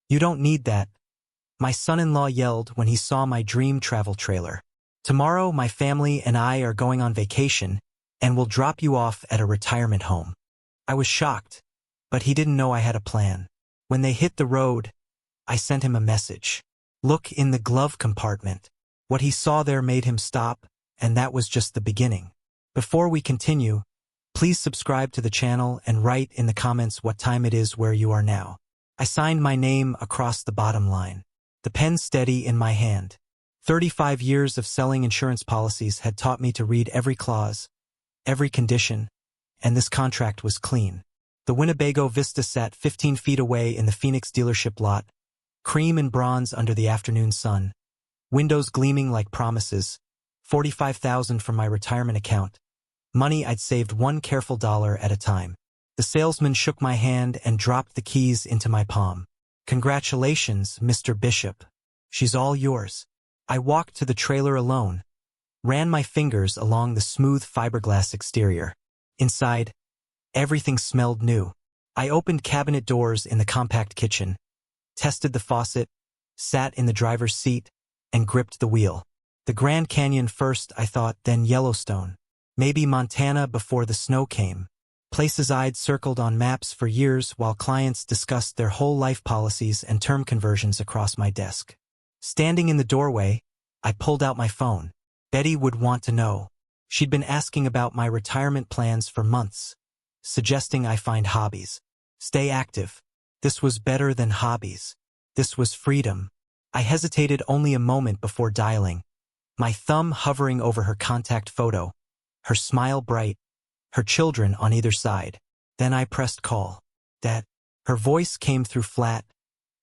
"You don't need that," my son-in-law yelled when he saw my dream travel trailer. "Tomorrow, my family and I are going on vacation, and we'll drop you off at a retirement home." I was shocked, but he didn't know I had a plan. When they hit the road, I sent him a message. "Look in the glove compartment." What he saw there made him stop, and that was just the beginning. Before we continue, please subscribe to the channel and write in the comments what time it is where you are now. I signed my name across the bottom line, the pen steady in my hand. 35 years of selling insurance policies had taught me to read every clause, every condition, and this contract was clean. The Winnebago Vista sat 15 feet away in the Phoenix dealership lot, cream and bronze under the afternoon sun, windows gleaming like promises, $45,000 from my retirement account, money I'd saved one careful dollar at a time. The salesman shook my hand and dropped the keys into my palm. "Congratulations, Mr. Bishop. She's all yours." I walked to the trailer alone, ran my fingers along the smooth fiberglass exterior. Inside, everything smelled new. I opened cabinet doors in the compact kitchen, tested the faucet, sat in the driver's seat, and gripped the wheel. The Grand Canyon first, I thought, then Yellowstone. Maybe Montana before the snow came. Places I'd circled on maps for years while clients discussed their whole life policies and term conversions across my desk. Standing in the doorway, I pulled out my phone. Betty would want to know. She'd been asking about my retirement plans for months, suggesting I find hobbies. Stay active. This was better than hobbies. This was freedom. I hesitated only a moment before dialing, my thumb hovering over her contact photo, her smile bright, her children on either side. Then I pressed call. "Dad." Her voice came through flat,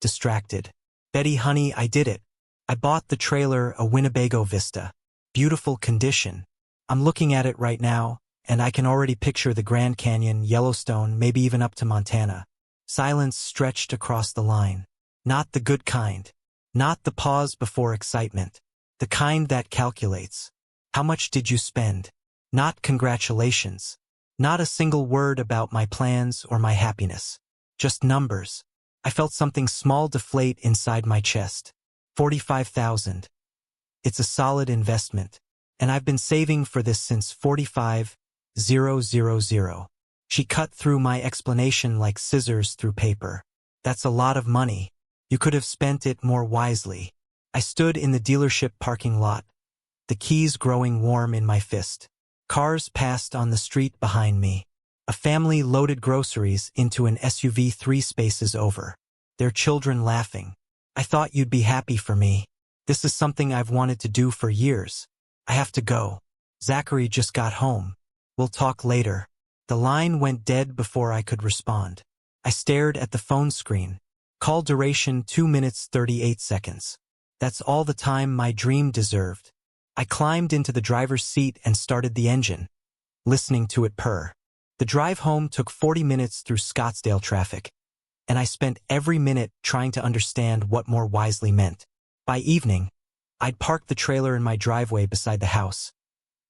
distracted. "Betty, honey, I did it. I bought the trailer, a Winnebago Vista. Beautiful condition. I'm looking at it right now, and I can already picture the Grand Canyon, Yellowstone, maybe even up to Montana." Silence stretched across the line. Not the good kind. Not the pause before excitement. The kind that calculates. "How much did you spend?" Not congratulations. Not a single word about my plans or my happiness. Just numbers. I felt something small deflate inside my chest. 45,000. It's a solid investment. And I've been saving for this since 45,000. She cut through my explanation like scissors through paper. "That's a lot of money. You could have spent it more wisely." I stood in the dealership parking lot, the keys growing warm in my fist. Cars passed on the street behind me. A family loaded groceries into an SUV 3 spaces over, their children laughing. "I thought you'd be happy for me. This is something I've wanted to do for years. I have to go. Zachary just got home. We'll talk later." The line went dead before I could respond. I stared at the phone screen. Call duration 2 minutes 38 seconds. That's all the time my dream deserved. I climbed into the driver's seat and started the engine, listening to it purr. The drive home took 40 minutes through Scottsdale traffic, and I spent every minute trying to understand what more wisely meant. By evening, I'd parked the trailer in my driveway beside the house.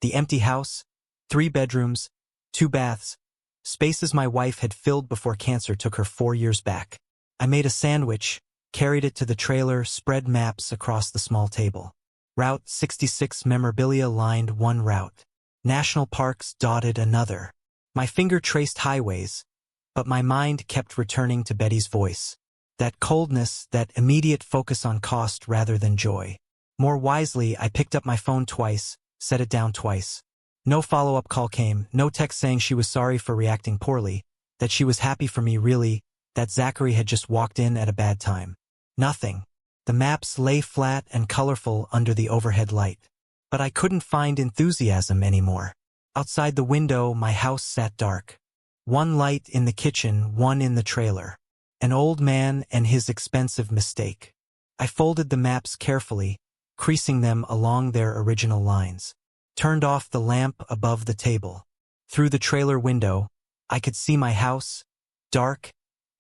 The empty house, 3 bedrooms, 2 baths, spaces my wife had filled before cancer took her 4 years back. I made a sandwich, carried it to the trailer, spread maps across the small table. Route 66 memorabilia lined one route. National parks dotted another. My finger traced highways, but my mind kept returning to Betty's voice. That coldness, that immediate focus on cost rather than joy. More wisely, I picked up my phone twice, set it down twice. No follow-up call came, no text saying she was sorry for reacting poorly, that she was happy for me really, that Zachary had just walked in at a bad time. Nothing. The maps lay flat and colorful under the overhead light. But I couldn't find enthusiasm anymore. Outside the window, my house sat dark. One light in the kitchen, one in the trailer. An old man and his expensive mistake. I folded the maps carefully, creasing them along their original lines. Turned off the lamp above the table. Through the trailer window, I could see my house, dark,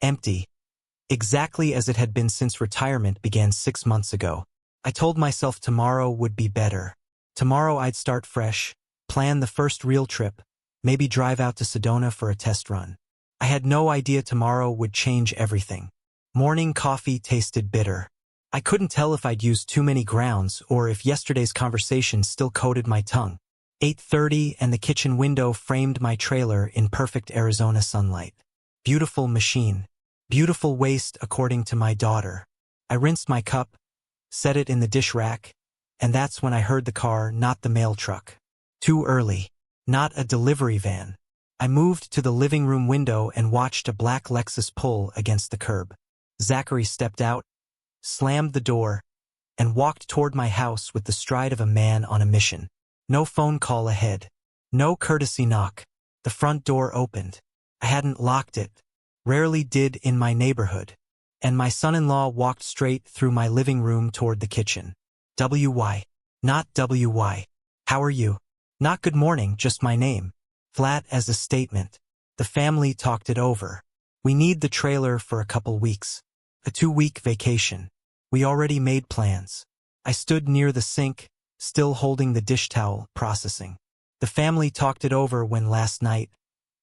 empty, exactly as it had been since retirement began 6 months ago. I told myself tomorrow would be better. Tomorrow I'd start fresh, plan the first real trip, maybe drive out to Sedona for a test run. I had no idea tomorrow would change everything. Morning coffee tasted bitter. I couldn't tell if I'd used too many grounds or if yesterday's conversation still coated my tongue. 8:30 and the kitchen window framed my trailer in perfect Arizona sunlight. Beautiful machine. Beautiful waste according to my daughter. I rinsed my cup, set it in the dish rack, and that's when I heard the car, not the mail truck. Too early. Not a delivery van. I moved to the living room window and watched a black Lexus pull against the curb. Zachary stepped out, slammed the door, and walked toward my house with the stride of a man on a mission. No phone call ahead. No courtesy knock. The front door opened. I hadn't locked it. Rarely did in my neighborhood. And my son-in-law walked straight through my living room toward the kitchen. WY. Not WY. How are you? Not good morning, just my name. Flat as a statement. The family talked it over. We need the trailer for a couple weeks. A 2-week vacation. We already made plans. I stood near the sink, still holding the dish towel, processing. The family talked it over when last night,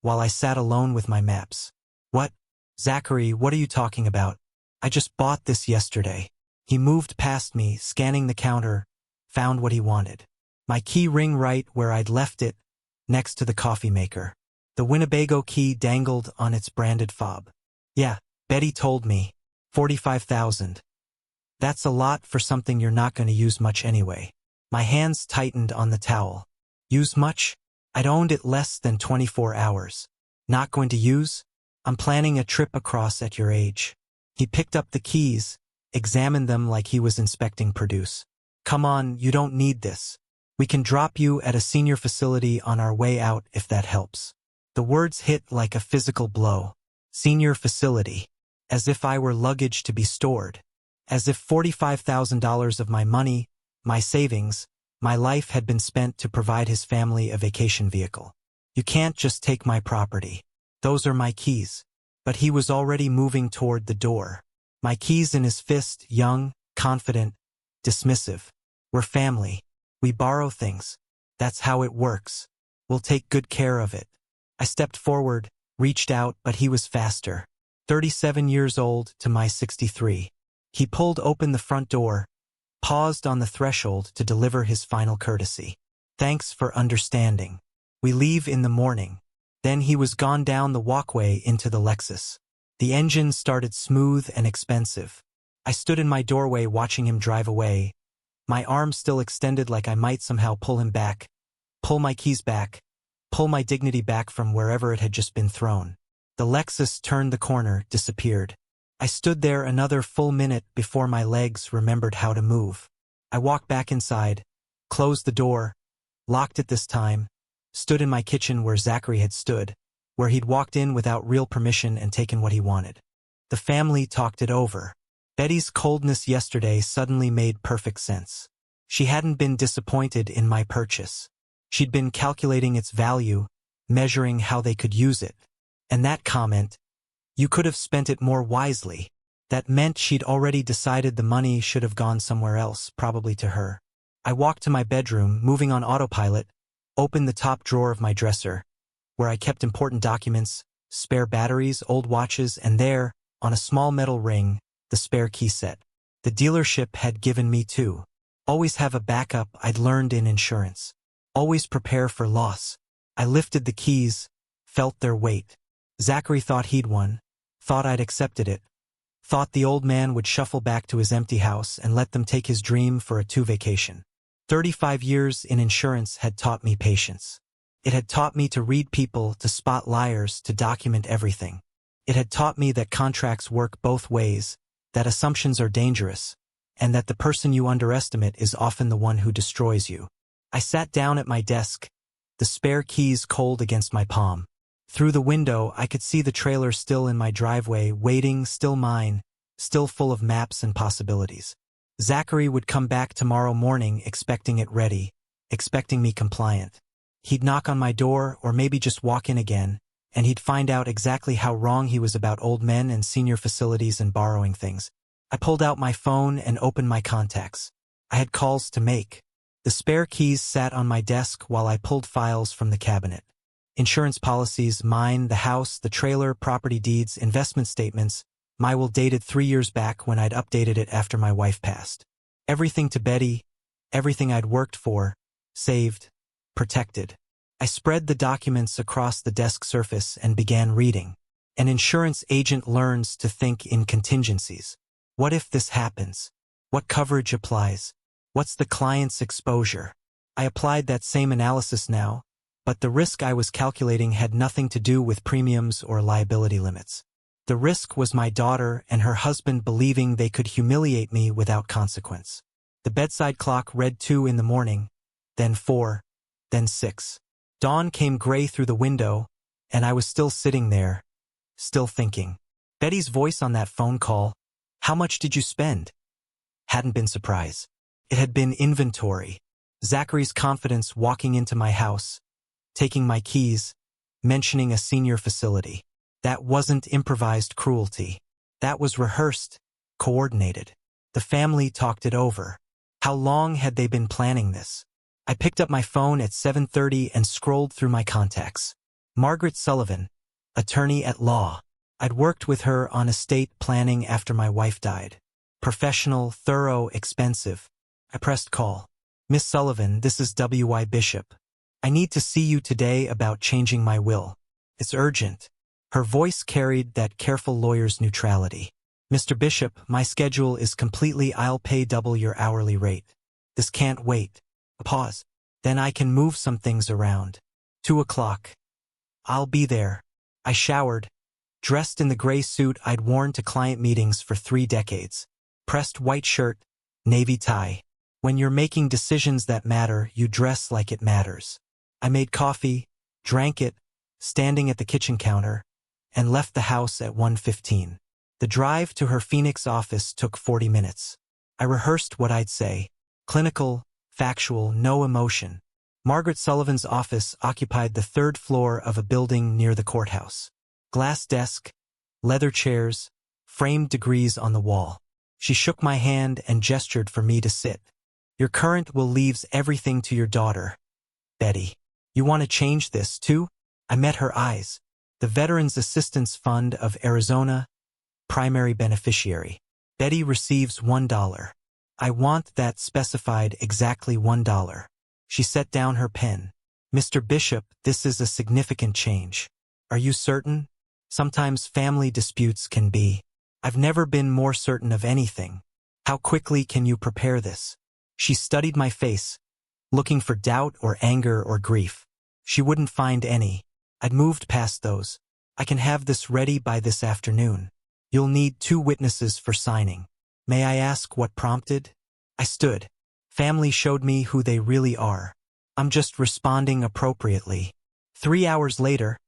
while I sat alone with my maps. What? Zachary, what are you talking about? I just bought this yesterday. He moved past me, scanning the counter, found what he wanted. My key ring right where I'd left it, next to the coffee maker. The Winnebago key dangled on its branded fob. Yeah, Betty told me. 45,000. That's a lot for something you're not going to use much anyway. My hands tightened on the towel. Use much? I'd owned it less than 24 hours. Not going to use? I'm planning a trip across at your age. He picked up the keys, examined them like he was inspecting produce. Come on, you don't need this. We can drop you at a senior facility on our way out if that helps. The words hit like a physical blow. Senior facility. As if I were luggage to be stored. As if $45,000 of my money, my savings, my life had been spent to provide his family a vacation vehicle. You can't just take my property. Those are my keys. But he was already moving toward the door. My keys in his fist, young, confident, dismissive. We're family. We borrow things. That's how it works. We'll take good care of it. I stepped forward, reached out, but he was faster. 37 years old to my 63. He pulled open the front door, paused on the threshold to deliver his final courtesy. Thanks for understanding. We leave in the morning. Then he was gone down the walkway into the Lexus. The engine started smooth and expensive. I stood in my doorway watching him drive away, my arm still extended like I might somehow pull him back, pull my keys back, pull my dignity back from wherever it had just been thrown. The Lexus turned the corner, disappeared. I stood there another full minute before my legs remembered how to move. I walked back inside, closed the door, locked it this time, stood in my kitchen where Zachary had stood, where he'd walked in without real permission and taken what he wanted. The family talked it over. Betty's coldness yesterday suddenly made perfect sense. She hadn't been disappointed in my purchase. She'd been calculating its value, measuring how they could use it. And that comment, "You could have spent it more wisely," that meant she'd already decided the money should have gone somewhere else, probably to her. I walked to my bedroom, moving on autopilot, opened the top drawer of my dresser, where I kept important documents, spare batteries, old watches, and there, on a small metal ring, the spare key set. The dealership had given me two. Always have a backup, I'd learned in insurance. Always prepare for loss. I lifted the keys, felt their weight. Zachary thought he'd won, thought I'd accepted it, thought the old man would shuffle back to his empty house and let them take his dream for a 2 vacation. 35 years in insurance had taught me patience. It had taught me to read people, to spot liars, to document everything. It had taught me that contracts work both ways, that assumptions are dangerous, and that the person you underestimate is often the one who destroys you. I sat down at my desk, the spare keys cold against my palm. Through the window, I could see the trailer still in my driveway, waiting, still mine, still full of maps and possibilities. Zachary would come back tomorrow morning expecting it ready, expecting me compliant. He'd knock on my door, or maybe just walk in again, and he'd find out exactly how wrong he was about old men and senior facilities and borrowing things. I pulled out my phone and opened my contacts. I had calls to make. The spare keys sat on my desk while I pulled files from the cabinet. Insurance policies, mine, the house, the trailer, property deeds, investment statements, My will dated 3 years back when I'd updated it after my wife passed. Everything to Betty, everything I'd worked for, saved, protected. I spread the documents across the desk surface and began reading. An insurance agent learns to think in contingencies. What if this happens? What coverage applies? What's the client's exposure? I applied that same analysis now, but the risk I was calculating had nothing to do with premiums or liability limits. The risk was my daughter and her husband believing they could humiliate me without consequence. The bedside clock read 2 in the morning, then 4, then 6. Dawn came gray through the window, and I was still sitting there, still thinking. Betty's voice on that phone call, "How much did you spend?" hadn't been surprise. It had been inventory. Zachary's confidence walking into my house, taking my keys, mentioning a senior facility. That wasn't improvised cruelty. That was rehearsed, coordinated. The family talked it over. How long had they been planning this? I picked up my phone at 7:30 and scrolled through my contacts. Margaret Sullivan, attorney at law. I'd worked with her on estate planning after my wife died. Professional, thorough, expensive. I pressed call. "Miss Sullivan, this is W.I. Bishop. I need to see you today about changing my will. It's urgent." Her voice carried that careful lawyer's neutrality. "Mr. Bishop, my schedule is completely. I'll pay double your hourly rate. This can't wait." A pause. "Then I can move some things around. 2 o'clock. I'll be there." I showered, dressed in the gray suit I'd worn to client meetings for 3 decades. Pressed white shirt, navy tie. When you're making decisions that matter, you dress like it matters. I made coffee, drank it, standing at the kitchen counter, and left the house at 1:15. The drive to her Phoenix office took 40 minutes. I rehearsed what I'd say. Clinical, factual, no emotion. Margaret Sullivan's office occupied the 3rd floor of a building near the courthouse. Glass desk, leather chairs, framed degrees on the wall. She shook my hand and gestured for me to sit. "Your current will leaves everything to your daughter, Betty. You want to change this, too?" I met her eyes. "The Veterans Assistance Fund of Arizona, primary beneficiary. Betty receives $1. I want that specified exactly $1. She set down her pen. "Mr. Bishop, this is a significant change. Are you certain? Sometimes family disputes can be. I've never been more certain of anything. How quickly can you prepare this?" She studied my face, looking for doubt or anger or grief. She wouldn't find any. I'd moved past those. "I can have this ready by this afternoon. You'll need 2 witnesses for signing. May I ask what prompted?" I stood. Family showed me who they really are. I'm just responding appropriately. 3 hours later,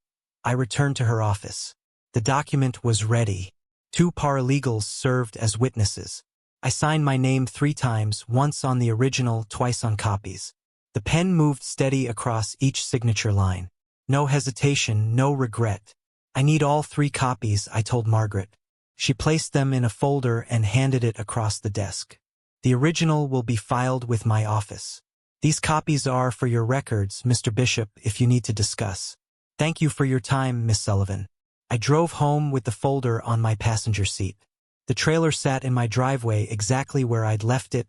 I returned to her office. The document was ready. 2 paralegals served as witnesses. I signed my name 3 times, once on the original, twice on copies. The pen moved steady across each signature line. No hesitation, no regret. "I need all 3 copies," I told Margaret. She placed them in a folder and handed it across the desk. "The original will be filed with my office. These copies are for your records, Mr. Bishop, if you need to discuss. Thank you for your time, Miss Sullivan." I drove home with the folder on my passenger seat. The trailer sat in my driveway exactly where I'd left it,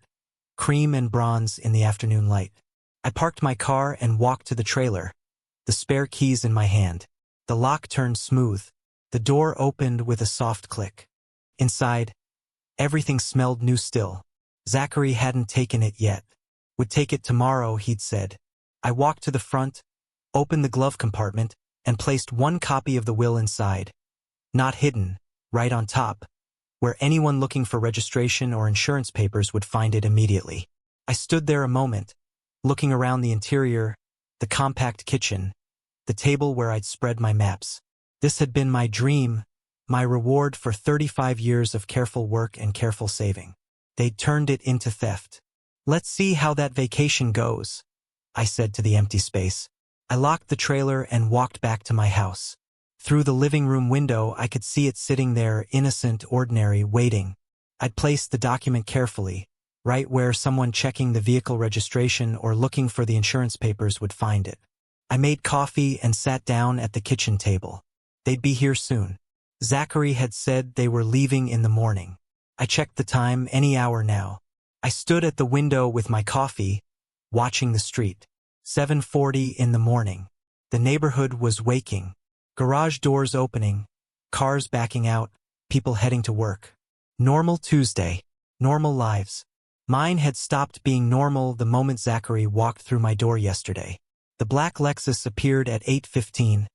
cream and bronze in the afternoon light. I parked my car and walked to the trailer, the spare keys in my hand. The lock turned smooth. The door opened with a soft click. Inside, everything smelled new still. Zachary hadn't taken it yet. Would take it tomorrow, he'd said. I walked to the front, opened the glove compartment, and placed 1 copy of the will inside. Not hidden, right on top, where anyone looking for registration or insurance papers would find it immediately. I stood there a moment, looking around the interior, the compact kitchen, the table where I'd spread my maps. This had been my dream, my reward for 35 years of careful work and careful saving. They'd turned it into theft. "Let's see how that vacation goes," I said to the empty space. I locked the trailer and walked back to my house. Through the living room window, I could see it sitting there, innocent, ordinary, waiting. I'd placed the document carefully, right where someone checking the vehicle registration or looking for the insurance papers would find it. I made coffee and sat down at the kitchen table. They'd be here soon. Zachary had said they were leaving in the morning. I checked the time, any hour now. I stood at the window with my coffee, watching the street. 7:40 in the morning. The neighborhood was waking. Garage doors opening, cars backing out, people heading to work. Normal Tuesday. Normal lives. Mine had stopped being normal the moment Zachary walked through my door yesterday. The black Lexus appeared at 8:15,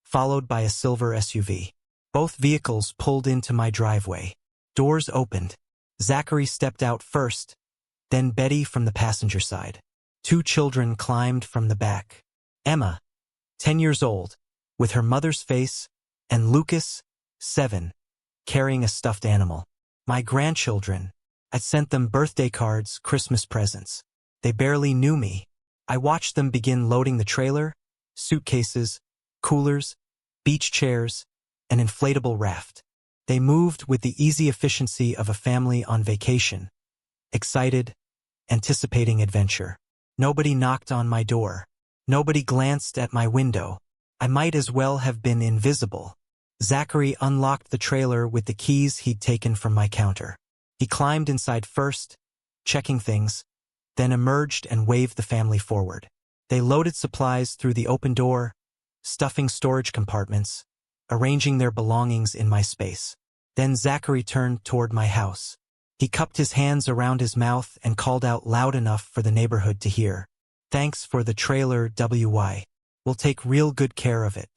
followed by a silver SUV. Both vehicles pulled into my driveway. Doors opened. Zachary stepped out first, then Betty from the passenger side. 2 children climbed from the back. Emma, 10 years old, with her mother's face, and Lucas, 7, carrying a stuffed animal. My grandchildren. I'd sent them birthday cards, Christmas presents. They barely knew me. I watched them begin loading the trailer, suitcases, coolers, beach chairs, an inflatable raft. They moved with the easy efficiency of a family on vacation, excited, anticipating adventure. Nobody knocked on my door. Nobody glanced at my window. I might as well have been invisible. Zachary unlocked the trailer with the keys he'd taken from my counter. He climbed inside first, checking things, then emerged and waved the family forward. They loaded supplies through the open door, stuffing storage compartments, arranging their belongings in my space. Then Zachary turned toward my house. He cupped his hands around his mouth and called out loud enough for the neighborhood to hear. "Thanks for the trailer, WY. We'll take real good care of it.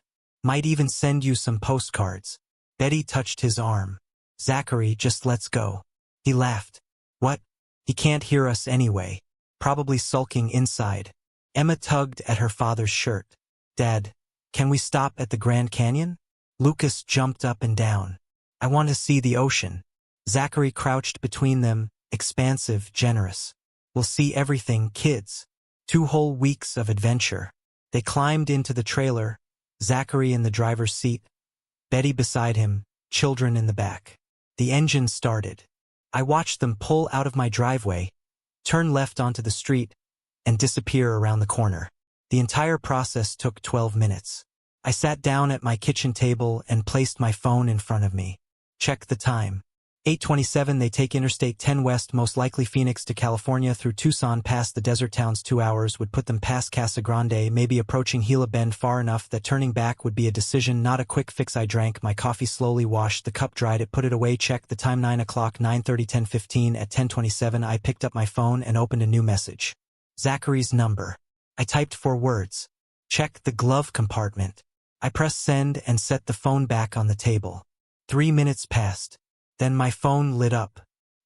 Might even send you some postcards." Betty touched his arm. "Zachary, just let's go." He laughed. "What? He can't hear us anyway. Probably sulking inside." Emma tugged at her father's shirt. "Dad, can we stop at the Grand Canyon?" Lucas jumped up and down. "I want to see the ocean." Zachary crouched between them, expansive, generous. "We'll see everything, kids." 2 whole weeks of adventure. They climbed into the trailer, Zachary in the driver's seat, Betty beside him, children in the back. The engine started. I watched them pull out of my driveway, turn left onto the street, and disappear around the corner. The entire process took 12 minutes. I sat down at my kitchen table and placed my phone in front of me. Checked the time. 8:27. They take Interstate 10 west, most likely Phoenix to California through Tucson past the desert towns. 2 hours would put them past Casa Grande, maybe approaching Gila Bend far enough that turning back would be a decision, not a quick fix. I drank my coffee slowly, washed the cup, dried it, put it away, checked the time. 9 o'clock, 9:30, 10:15. At 10:27 I picked up my phone and opened a new message. Zachary's number. I typed 4 words. Check the glove compartment. I pressed send and set the phone back on the table. 3 minutes passed. Then my phone lit up.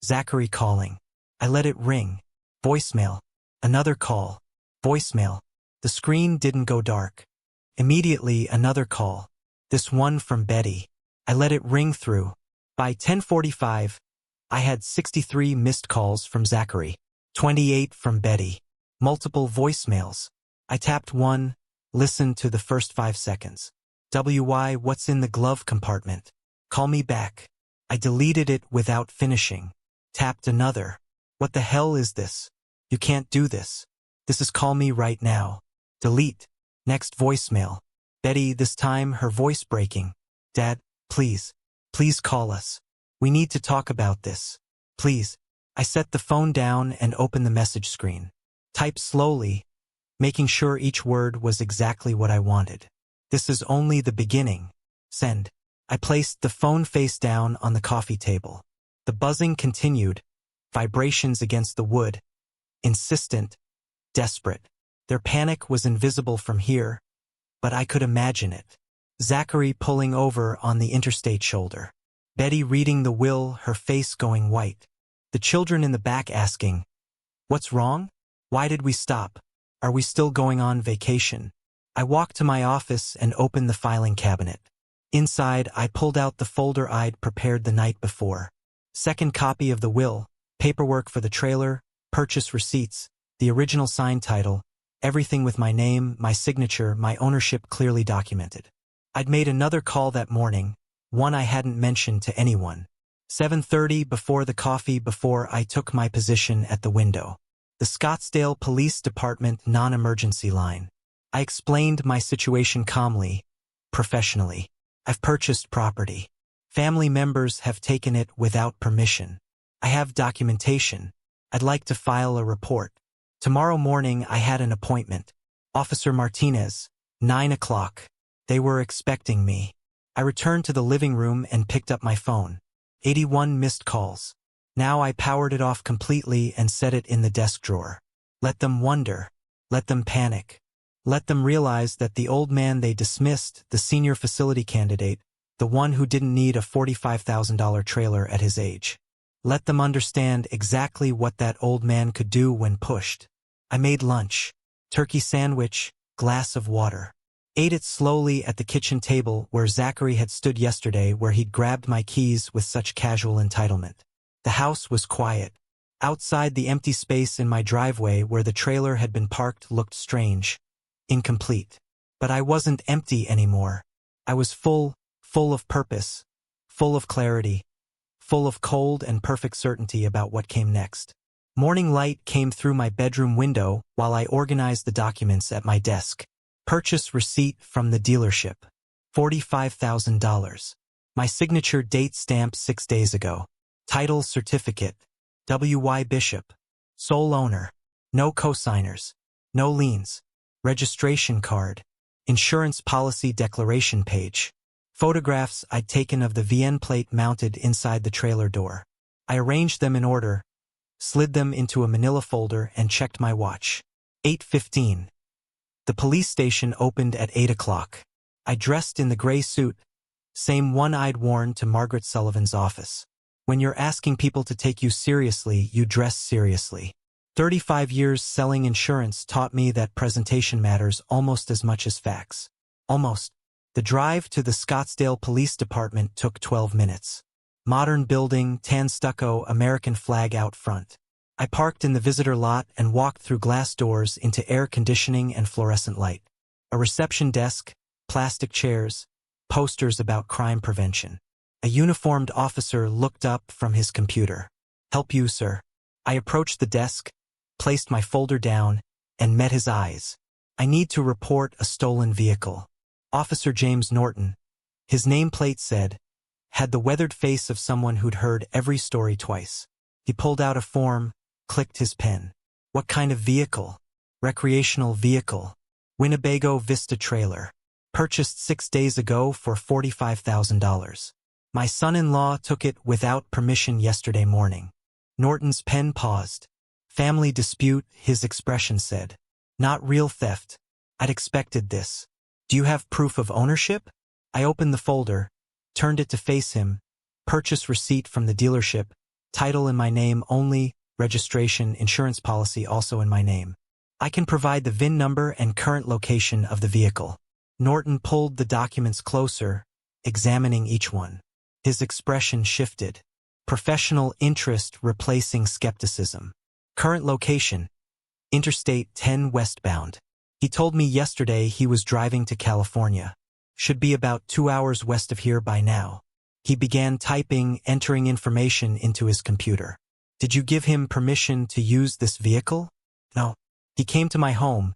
Zachary calling. I let it ring. Voicemail. Another call. Voicemail. The screen didn't go dark. Immediately another call. This one from Betty. I let it ring through. By 10:45, I had 63 missed calls from Zachary. 28 from Betty. Multiple voicemails. I tapped one, listened to the first 5 seconds. WY, what's in the glove compartment? Call me back. I deleted it without finishing. Tapped another. What the hell is this? You can't do this. This is call me right now. Delete. Next voicemail. Betty, this time her voice breaking. Dad, please. Please call us. We need to talk about this. Please. I set the phone down and opened the message screen. Type slowly, making sure each word was exactly what I wanted. This is only the beginning. Send. I placed the phone face down on the coffee table. The buzzing continued, vibrations against the wood, insistent, desperate. Their panic was invisible from here, but I could imagine it. Zachary pulling over on the interstate shoulder. Betty reading the will, her face going white. The children in the back asking, "What's wrong? Why did we stop? Are we still going on vacation?" I walked to my office and opened the filing cabinet. Inside, I pulled out the folder I'd prepared the night before. Second copy of the will, paperwork for the trailer, purchase receipts, the original signed title, everything with my name, my signature, my ownership clearly documented. I'd made another call that morning, one I hadn't mentioned to anyone. 7:30 before the coffee, before I took my position at the window. The Scottsdale Police Department non-emergency line. I explained my situation calmly, professionally. I've purchased property. Family members have taken it without permission. I have documentation. I'd like to file a report. Tomorrow morning I had an appointment. Officer Martinez, 9 o'clock. They were expecting me. I returned to the living room and picked up my phone. 81 missed calls. Now I powered it off completely and set it in the desk drawer. Let them wonder. Let them panic. Let them realize that the old man they dismissed, the senior facility candidate, the one who didn't need a $45,000 trailer at his age. Let them understand exactly what that old man could do when pushed. I made lunch. Turkey sandwich, glass of water. Ate it slowly at the kitchen table where Zachary had stood yesterday, where he'd grabbed my keys with such casual entitlement. The house was quiet. Outside, the empty space in my driveway where the trailer had been parked looked strange, incomplete. But I wasn't empty anymore. I was full of purpose, full of clarity, full of cold and perfect certainty about what came next. Morning light came through my bedroom window while I organized the documents at my desk. Purchase receipt from the dealership. $45,000. My signature date stamp 6 days ago. Title certificate. W.Y. Bishop. Sole owner. No cosigners. No liens. Registration card. Insurance policy declaration page. Photographs I'd taken of the VN plate mounted inside the trailer door. I arranged them in order, slid them into a manila folder and checked my watch. 8:15. The police station opened at 8 o'clock. I dressed in the gray suit, same one I'd worn to Margaret Sullivan's office. When you're asking people to take you seriously, you dress seriously. 35 years selling insurance taught me that presentation matters almost as much as facts. Almost. The drive to the Scottsdale Police Department took 12 minutes. Modern building, tan stucco, American flag out front. I parked in the visitor lot and walked through glass doors into air conditioning and fluorescent light. A reception desk, plastic chairs, posters about crime prevention. A uniformed officer looked up from his computer. "Help you, sir." I approached the desk, placed my folder down, and met his eyes. "I need to report a stolen vehicle." Officer James Norton, his nameplate said, had the weathered face of someone who'd heard every story twice. He pulled out a form, clicked his pen. "What kind of vehicle?" "Recreational vehicle. Winnebago Vista trailer. Purchased 6 days ago for $45,000. My son-in-law took it without permission yesterday morning." Norton's pen paused. "Family dispute," his expression said. "Not real theft. I'd expected this. Do you have proof of ownership?" I opened the folder, turned it to face him. Purchase receipt from the dealership. Title in my name only. Registration, insurance policy also in my name. I can provide the VIN number and current location of the vehicle. Norton pulled the documents closer, examining each one. His expression shifted. Professional interest replacing skepticism. Current location. Interstate 10 westbound. He told me yesterday he was driving to California. Should be about 2 hours west of here by now. He began typing, entering information into his computer. "Did you give him permission to use this vehicle?" "No." He came to my home,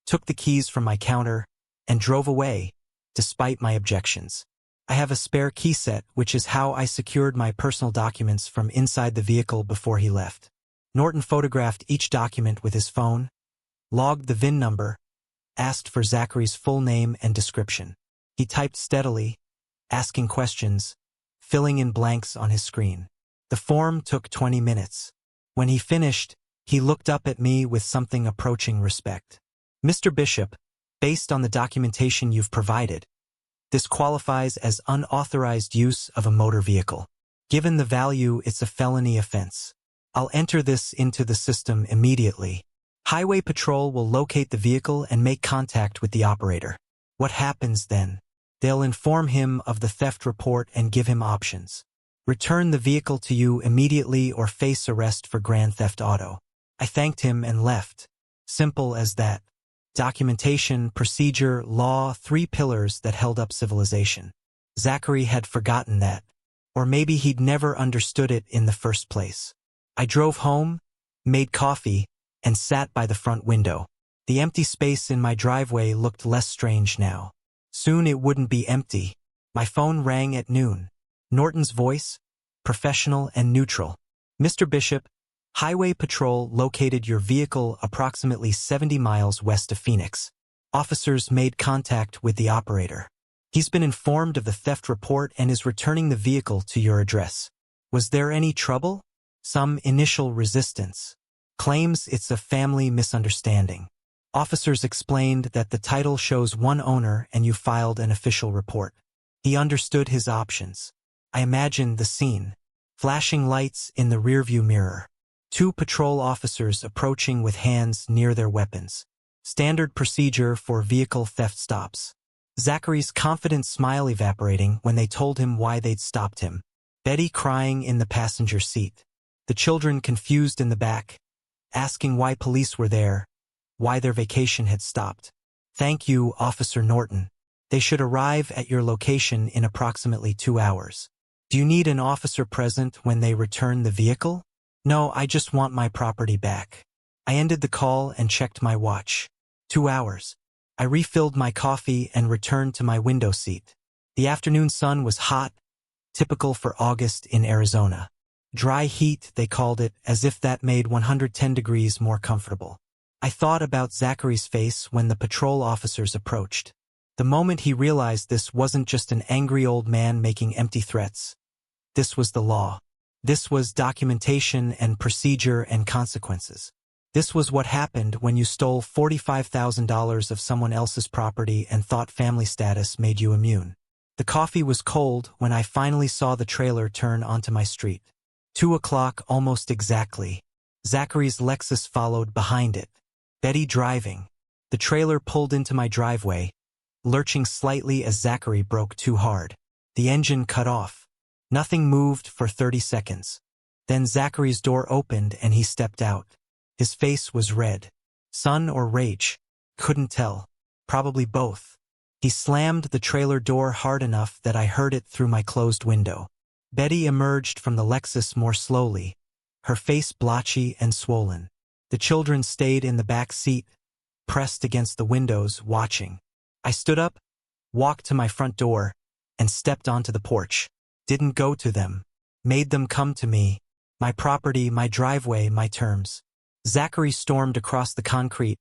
took the keys from my counter, and drove away, despite my objections. I have a spare key set, which is how I secured my personal documents from inside the vehicle before he left. Norton photographed each document with his phone, logged the VIN number, asked for Zachary's full name and description. He typed steadily, asking questions, filling in blanks on his screen. The form took 20 minutes. When he finished, he looked up at me with something approaching respect. "Mr. Bishop, based on the documentation you've provided, this qualifies as unauthorized use of a motor vehicle. Given the value, it's a felony offense. I'll enter this into the system immediately. Highway Patrol will locate the vehicle and make contact with the operator. What happens then? They'll inform him of the theft report and give him options. Return the vehicle to you immediately or face arrest for grand theft auto." I thanked him and left. Simple as that. Documentation, procedure, law, 3 pillars that held up civilization. Zachary had forgotten that. Or maybe he'd never understood it in the first place. I drove home, made coffee, and sat by the front window. The empty space in my driveway looked less strange now. Soon it wouldn't be empty. My phone rang at noon. Norton's voice, professional and neutral. Mr. Bishop, Highway Patrol located your vehicle approximately 70 miles west of Phoenix. Officers made contact with the operator. He's been informed of the theft report and is returning the vehicle to your address. Was there any trouble? Some initial resistance. Claims it's a family misunderstanding. Officers explained that the title shows one owner and you filed an official report. He understood his options. I imagined the scene. Flashing lights in the rearview mirror. 2 patrol officers approaching with hands near their weapons. Standard procedure for vehicle theft stops. Zachary's confident smile evaporating when they told him why they'd stopped him. Betty crying in the passenger seat. The children confused in the back, asking why police were there, why their vacation had stopped. Thank you, Officer Norton. They should arrive at your location in approximately 2 hours. Do you need an officer present when they return the vehicle? No, I just want my property back. I ended the call and checked my watch. 2 hours. I refilled my coffee and returned to my window seat. The afternoon sun was hot, typical for August in Arizona. Dry heat, they called it, as if that made 110 degrees more comfortable. I thought about Zachary's face when the patrol officers approached. The moment he realized this wasn't just an angry old man making empty threats. This was the law. This was documentation and procedure and consequences. This was what happened when you stole $45,000 of someone else's property and thought family status made you immune. The coffee was cold when I finally saw the trailer turn onto my street. 2 o'clock almost exactly. Zachary's Lexus followed behind it. Betty driving. The trailer pulled into my driveway, lurching slightly as Zachary broke too hard. The engine cut off. Nothing moved for 30 seconds. Then Zachary's door opened and he stepped out. His face was red. Sun or rage? Couldn't tell. Probably both. He slammed the trailer door hard enough that I heard it through my closed window. Betty emerged from the Lexus more slowly, her face blotchy and swollen. The children stayed in the back seat, pressed against the windows, watching. I stood up, walked to my front door, and stepped onto the porch. Didn't go to them. Made them come to me. My property, my driveway, my terms. Zachary stormed across the concrete,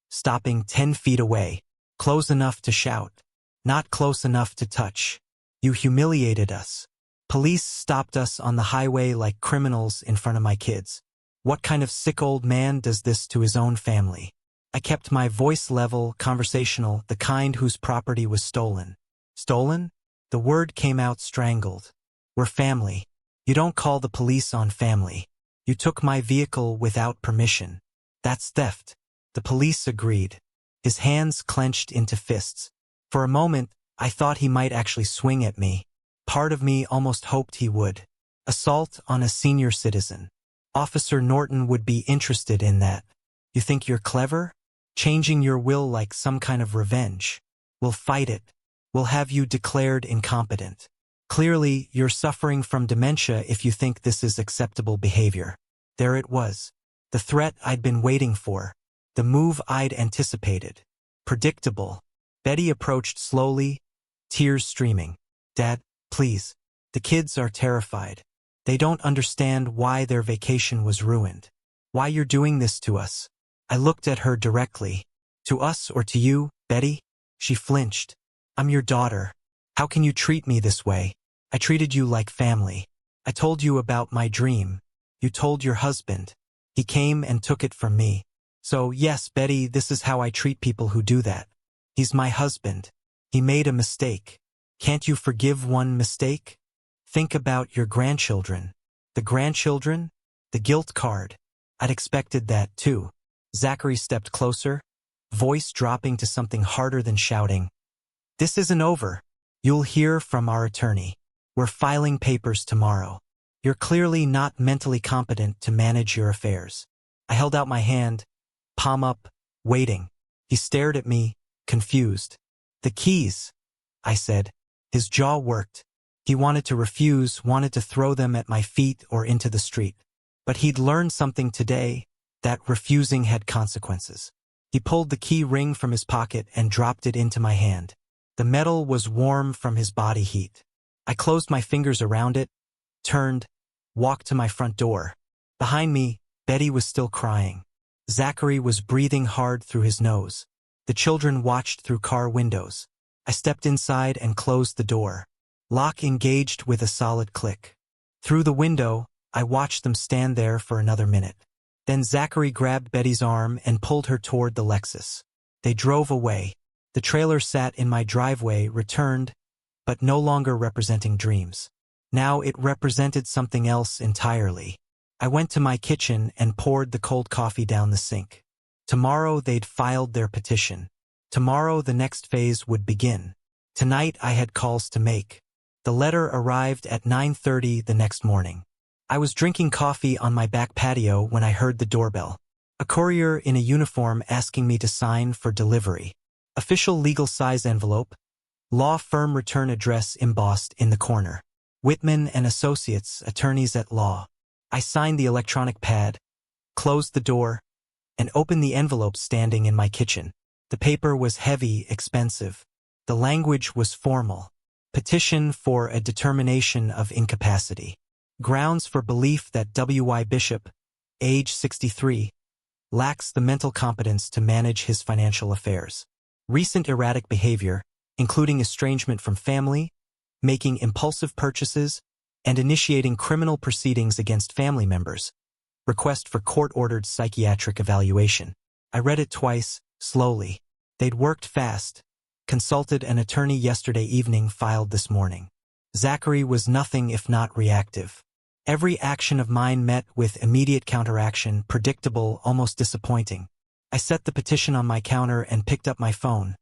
stopping 10 feet away. Close enough to shout. Not close enough to touch. You humiliated us. Police stopped us on the highway like criminals in front of my kids. What kind of sick old man does this to his own family? I kept my voice level, conversational, the kind whose property was stolen. Stolen? The word came out strangled. We're family. You don't call the police on family. You took my vehicle without permission. That's theft. The police agreed. His hands clenched into fists. For a moment, I thought he might actually swing at me. Part of me almost hoped he would. Assault on a senior citizen. Officer Norton would be interested in that. You think you're clever? Changing your will like some kind of revenge. We'll fight it. We'll have you declared incompetent. Clearly, you're suffering from dementia if you think this is acceptable behavior. There it was. The threat I'd been waiting for. The move I'd anticipated. Predictable. Betty approached slowly, tears streaming. Dad, please. The kids are terrified. They don't understand why their vacation was ruined. Why you're doing this to us. I looked at her directly. To us or to you, Betty? She flinched. I'm your daughter. How can you treat me this way? I treated you like family. I told you about my dream. You told your husband. He came and took it from me. So yes, Betty, this is how I treat people who do that. He's my husband. He made a mistake. Can't you forgive one mistake? Think about your grandchildren. The grandchildren? The guilt card. I'd expected that too. Zachary stepped closer, voice dropping to something harder than shouting. This isn't over. You'll hear from our attorney. We're filing papers tomorrow. You're clearly not mentally competent to manage your affairs. I held out my hand, palm up, waiting. He stared at me, confused. The keys, I said. His jaw worked. He wanted to refuse, wanted to throw them at my feet or into the street. But he'd learned something today, that refusing had consequences. He pulled the key ring from his pocket and dropped it into my hand. The metal was warm from his body heat. I closed my fingers around it, turned, walked to my front door. Behind me, Betty was still crying. Zachary was breathing hard through his nose. The children watched through car windows. I stepped inside and closed the door. Lock engaged with a solid click. Through the window, I watched them stand there for another minute. Then Zachary grabbed Betty's arm and pulled her toward the Lexus. They drove away. The trailer sat in my driveway, returned, but no longer representing dreams. Now it represented something else entirely. I went to my kitchen and poured the cold coffee down the sink. Tomorrow they'd filed their petition. Tomorrow the next phase would begin. Tonight I had calls to make. The letter arrived at 9:30 the next morning. I was drinking coffee on my back patio when I heard the doorbell. A courier in a uniform asking me to sign for delivery. Official legal size envelope. Law firm return address embossed in the corner. Whitman and Associates, attorneys at law. I signed the electronic pad, closed the door, and opened the envelope standing in my kitchen. The paper was heavy, expensive. The language was formal. Petition for a determination of incapacity. Grounds for belief that W.Y. Bishop, age 63, lacks the mental competence to manage his financial affairs. Recent erratic behavior, including estrangement from family, making impulsive purchases, and initiating criminal proceedings against family members. Request for court-ordered psychiatric evaluation. I read it twice, slowly. They'd worked fast. Consulted an attorney yesterday evening, filed this morning. Zachary was nothing if not reactive. Every action of mine met with immediate counteraction, predictable, almost disappointing. I set the petition on my counter and picked up my phone.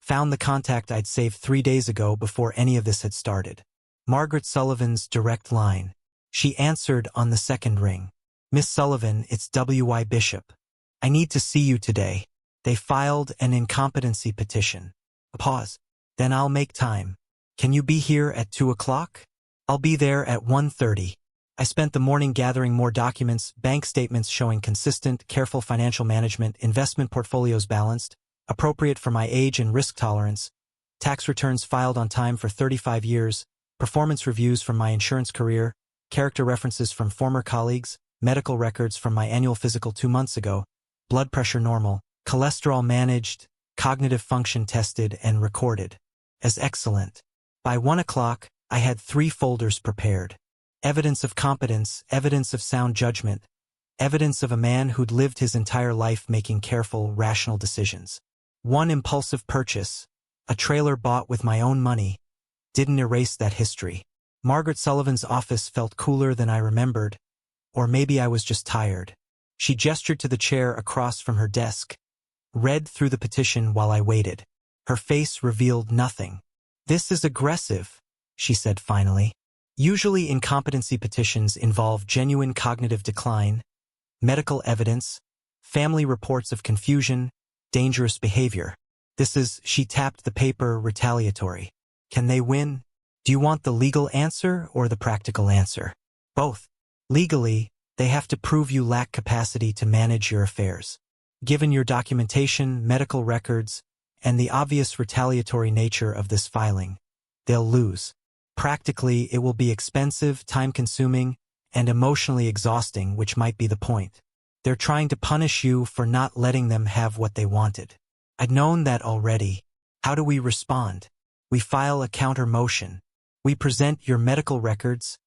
Found the contact I'd saved 3 days ago before any of this had started. Margaret Sullivan's direct line. She answered on the second ring. Miss Sullivan, it's W.Y. Bishop. I need to see you today. They filed an incompetency petition. A pause. Then I'll make time. Can you be here at 2 o'clock? I'll be there at 1:30. I spent the morning gathering more documents, bank statements showing consistent, careful financial management, investment portfolios balanced, appropriate for my age and risk tolerance, tax returns filed on time for 35 years, performance reviews from my insurance career, character references from former colleagues, medical records from my annual physical 2 months ago, blood pressure normal, cholesterol managed, cognitive function tested and recorded as excellent. By 1 o'clock, I had 3 folders prepared. Evidence of competence, evidence of sound judgment, evidence of a man who'd lived his entire life making careful, rational decisions. One impulsive purchase, a trailer bought with my own money, didn't erase that history. Margaret Sullivan's office felt cooler than I remembered, or maybe I was just tired. She gestured to the chair across from her desk, read through the petition while I waited. Her face revealed nothing. This is aggressive, she said finally. Usually incompetency petitions involve genuine cognitive decline, medical evidence, family reports of confusion, dangerous behavior. This is, she tapped the paper, retaliatory. Can they win? Do you want the legal answer or the practical answer? Both. Legally, they have to prove you lack capacity to manage your affairs. Given your documentation, medical records, and the obvious retaliatory nature of this filing, they'll lose. Practically, it will be expensive, time-consuming, and emotionally exhausting, which might be the point. They're trying to punish you for not letting them have what they wanted. I'd known that already. How do we respond? We file a counter motion. We present your medical records,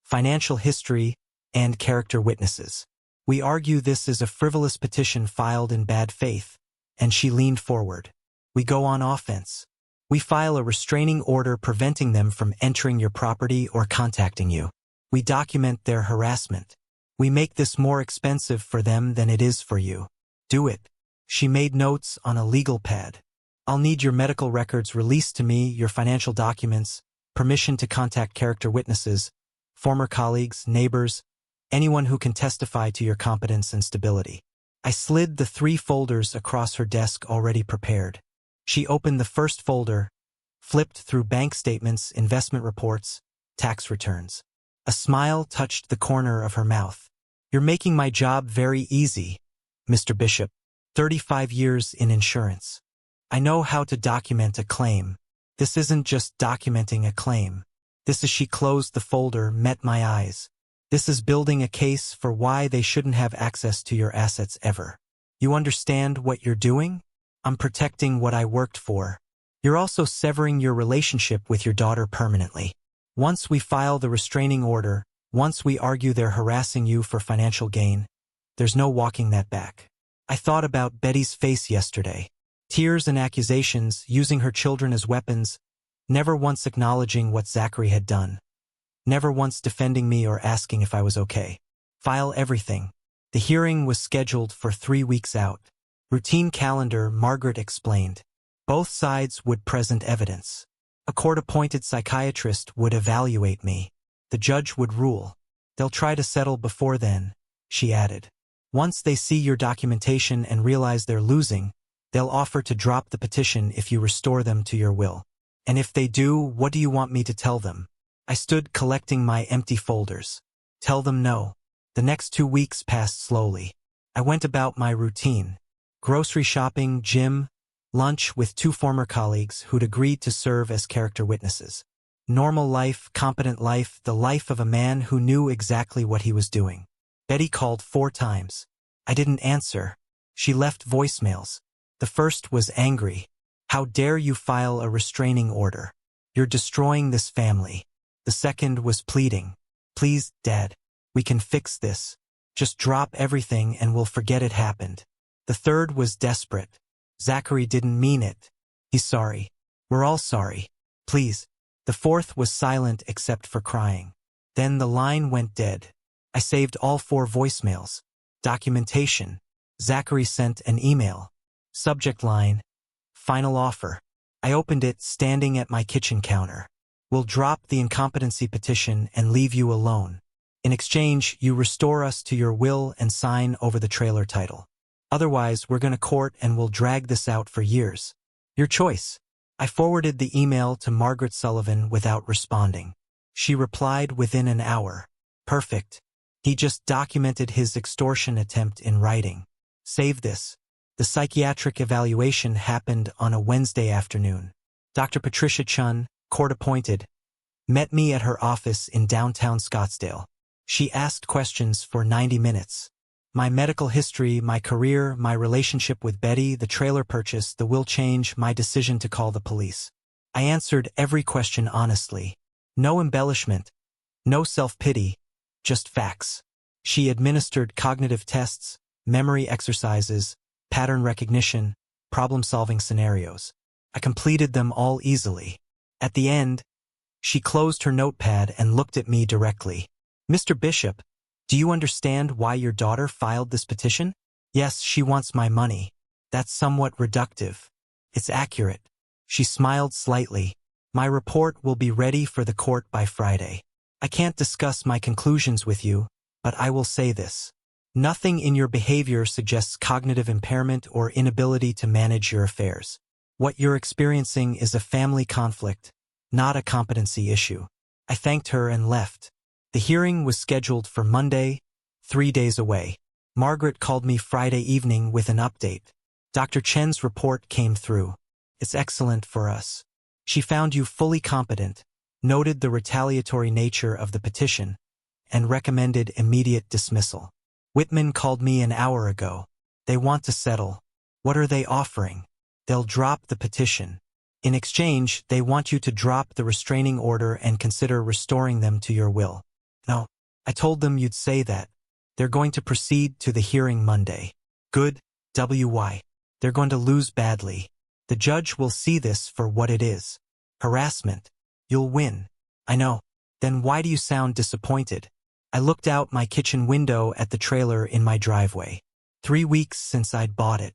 financial history, and character witnesses. We argue this is a frivolous petition filed in bad faith, and she leaned forward. We go on offense. We file a restraining order preventing them from entering your property or contacting you. We document their harassment. We make this more expensive for them than it is for you. Do it. She made notes on a legal pad. I'll need your medical records released to me, your financial documents, permission to contact character witnesses, former colleagues, neighbors, anyone who can testify to your competence and stability. I slid the 3 folders across her desk already prepared. She opened the first folder, flipped through bank statements, investment reports, tax returns. A smile touched the corner of her mouth. You're making my job very easy, Mr. Bishop. 35 years in insurance. I know how to document a claim. This isn't just documenting a claim. This as she closed the folder met my eyes. This is building a case for why they shouldn't have access to your assets ever. You understand what you're doing? I'm protecting what I worked for. You're also severing your relationship with your daughter permanently. Once we file the restraining order, once we argue they're harassing you for financial gain, there's no walking that back. I thought about Betty's face yesterday. Tears and accusations, using her children as weapons, never once acknowledging what Zachary had done. Never once defending me or asking if I was okay. File everything. The hearing was scheduled for 3 weeks out. Routine calendar, Margaret explained. Both sides would present evidence. A court-appointed psychiatrist would evaluate me. The judge would rule. They'll try to settle before then, she added. Once they see your documentation and realize they're losing, they'll offer to drop the petition if you restore them to your will. And if they do, what do you want me to tell them? I stood collecting my empty folders. Tell them no. The next 2 weeks passed slowly. I went about my routine. Grocery shopping, gym, lunch with 2 former colleagues who'd agreed to serve as character witnesses. Normal life, competent life, the life of a man who knew exactly what he was doing. Betty called 4 times. I didn't answer. She left voicemails. The first was angry. How dare you file a restraining order? You're destroying this family. The second was pleading. Please, Dad. We can fix this. Just drop everything and we'll forget it happened. The third was desperate. Zachary didn't mean it. He's sorry. We're all sorry. Please. The fourth was silent except for crying. Then the line went dead. I saved all 4 voicemails. Documentation. Zachary sent an email. Subject line. Final offer. I opened it standing at my kitchen counter. We'll drop the incompetency petition and leave you alone. In exchange, you restore us to your will and sign over the trailer title. Otherwise, we're going to court and we'll drag this out for years. Your choice. I forwarded the email to Margaret Sullivan without responding. She replied within an hour. Perfect. He just documented his extortion attempt in writing. Save this. The psychiatric evaluation happened on a Wednesday afternoon. Dr. Patricia Chun, court-appointed, met me at her office in downtown Scottsdale. She asked questions for 90 minutes. My medical history, my career, my relationship with Betty, the trailer purchase, the will change, my decision to call the police. I answered every question honestly. No embellishment, no self-pity, just facts. She administered cognitive tests, memory exercises, pattern recognition, problem-solving scenarios. I completed them all easily. At the end, she closed her notepad and looked at me directly. Mr. Bishop, do you understand why your daughter filed this petition? Yes, she wants my money. That's somewhat reductive. It's accurate. She smiled slightly. My report will be ready for the court by Friday. I can't discuss my conclusions with you, but I will say this. Nothing in your behavior suggests cognitive impairment or inability to manage your affairs. What you're experiencing is a family conflict, not a competency issue. I thanked her and left. The hearing was scheduled for Monday, 3 days away. Margaret called me Friday evening with an update. Dr. Chen's report came through. It's excellent for us. She found you fully competent, noted the retaliatory nature of the petition, and recommended immediate dismissal. Whitman called me an hour ago. They want to settle. What are they offering? They'll drop the petition. In exchange, they want you to drop the restraining order and consider restoring them to your will. No, I told them you'd say that. They're going to proceed to the hearing Monday. Good, WY. They're going to lose badly. The judge will see this for what it is. Harassment. You'll win. I know. Then why do you sound disappointed? I looked out my kitchen window at the trailer in my driveway. 3 weeks since I'd bought it.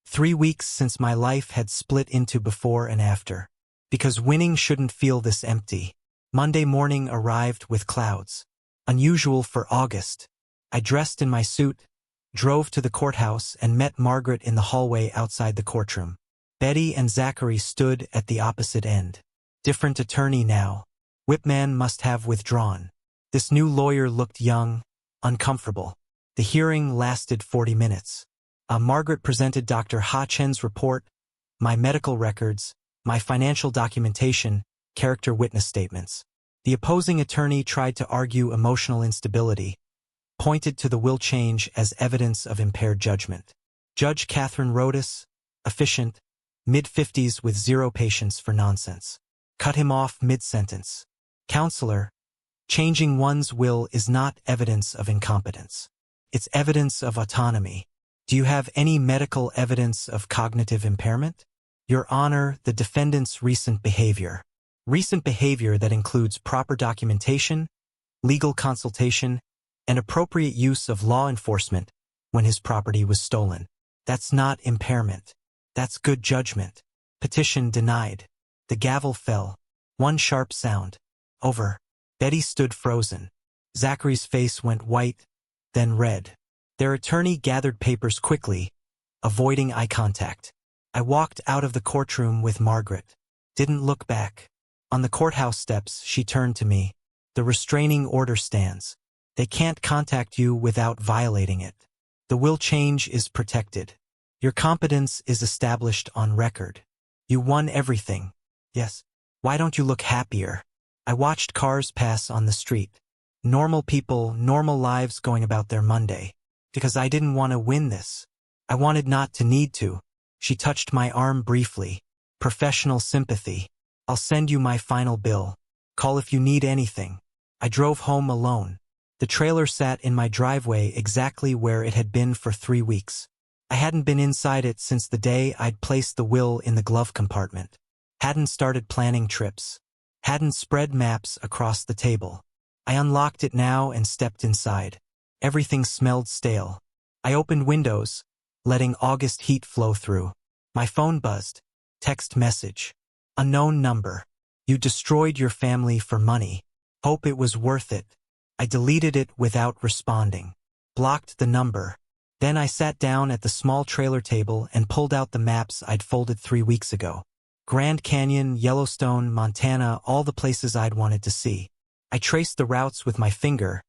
3 weeks since my life had split into before and after. Because winning shouldn't feel this empty. Monday morning arrived with clouds. Unusual for August. I dressed in my suit, drove to the courthouse and met Margaret in the hallway outside the courtroom. Betty and Zachary stood at the opposite end. Different attorney now. Whitman must have withdrawn. This new lawyer looked young, uncomfortable. The hearing lasted 40 minutes. Margaret presented Dr. Ha Chen's report, my medical records, my financial documentation, character witness statements. The opposing attorney tried to argue emotional instability, pointed to the will change as evidence of impaired judgment. Judge Catherine Rodas, efficient, mid-50s with zero patience for nonsense, cut him off mid-sentence. Counselor, changing one's will is not evidence of incompetence. It's evidence of autonomy. Do you have any medical evidence of cognitive impairment? Your Honor, the defendant's recent behavior. Recent behavior that includes proper documentation, legal consultation, and appropriate use of law enforcement when his property was stolen. That's not impairment. That's good judgment. Petition denied. The gavel fell. One sharp sound. Over. Betty stood frozen. Zachary's face went white, then red. Their attorney gathered papers quickly, avoiding eye contact. I walked out of the courtroom with Margaret. Didn't look back. On the courthouse steps, she turned to me. The restraining order stands. They can't contact you without violating it. The will change is protected. Your competence is established on record. You won everything. Yes. Why don't you look happier? I watched cars pass on the street. Normal people, normal lives going about their Monday. Because I didn't want to win this. I wanted not to need to. She touched my arm briefly. Professional sympathy. I'll send you my final bill. Call if you need anything. I drove home alone. The trailer sat in my driveway exactly where it had been for 3 weeks. I hadn't been inside it since the day I'd placed the will in the glove compartment. Hadn't started planning trips. Hadn't spread maps across the table. I unlocked it now and stepped inside. Everything smelled stale. I opened windows, letting August heat flow through. My phone buzzed. Text message. Unknown number. You destroyed your family for money. Hope it was worth it. I deleted it without responding. Blocked the number. Then I sat down at the small trailer table and pulled out the maps I'd folded 3 weeks ago. Grand Canyon, Yellowstone, Montana, all the places I'd wanted to see. I traced the routes with my finger,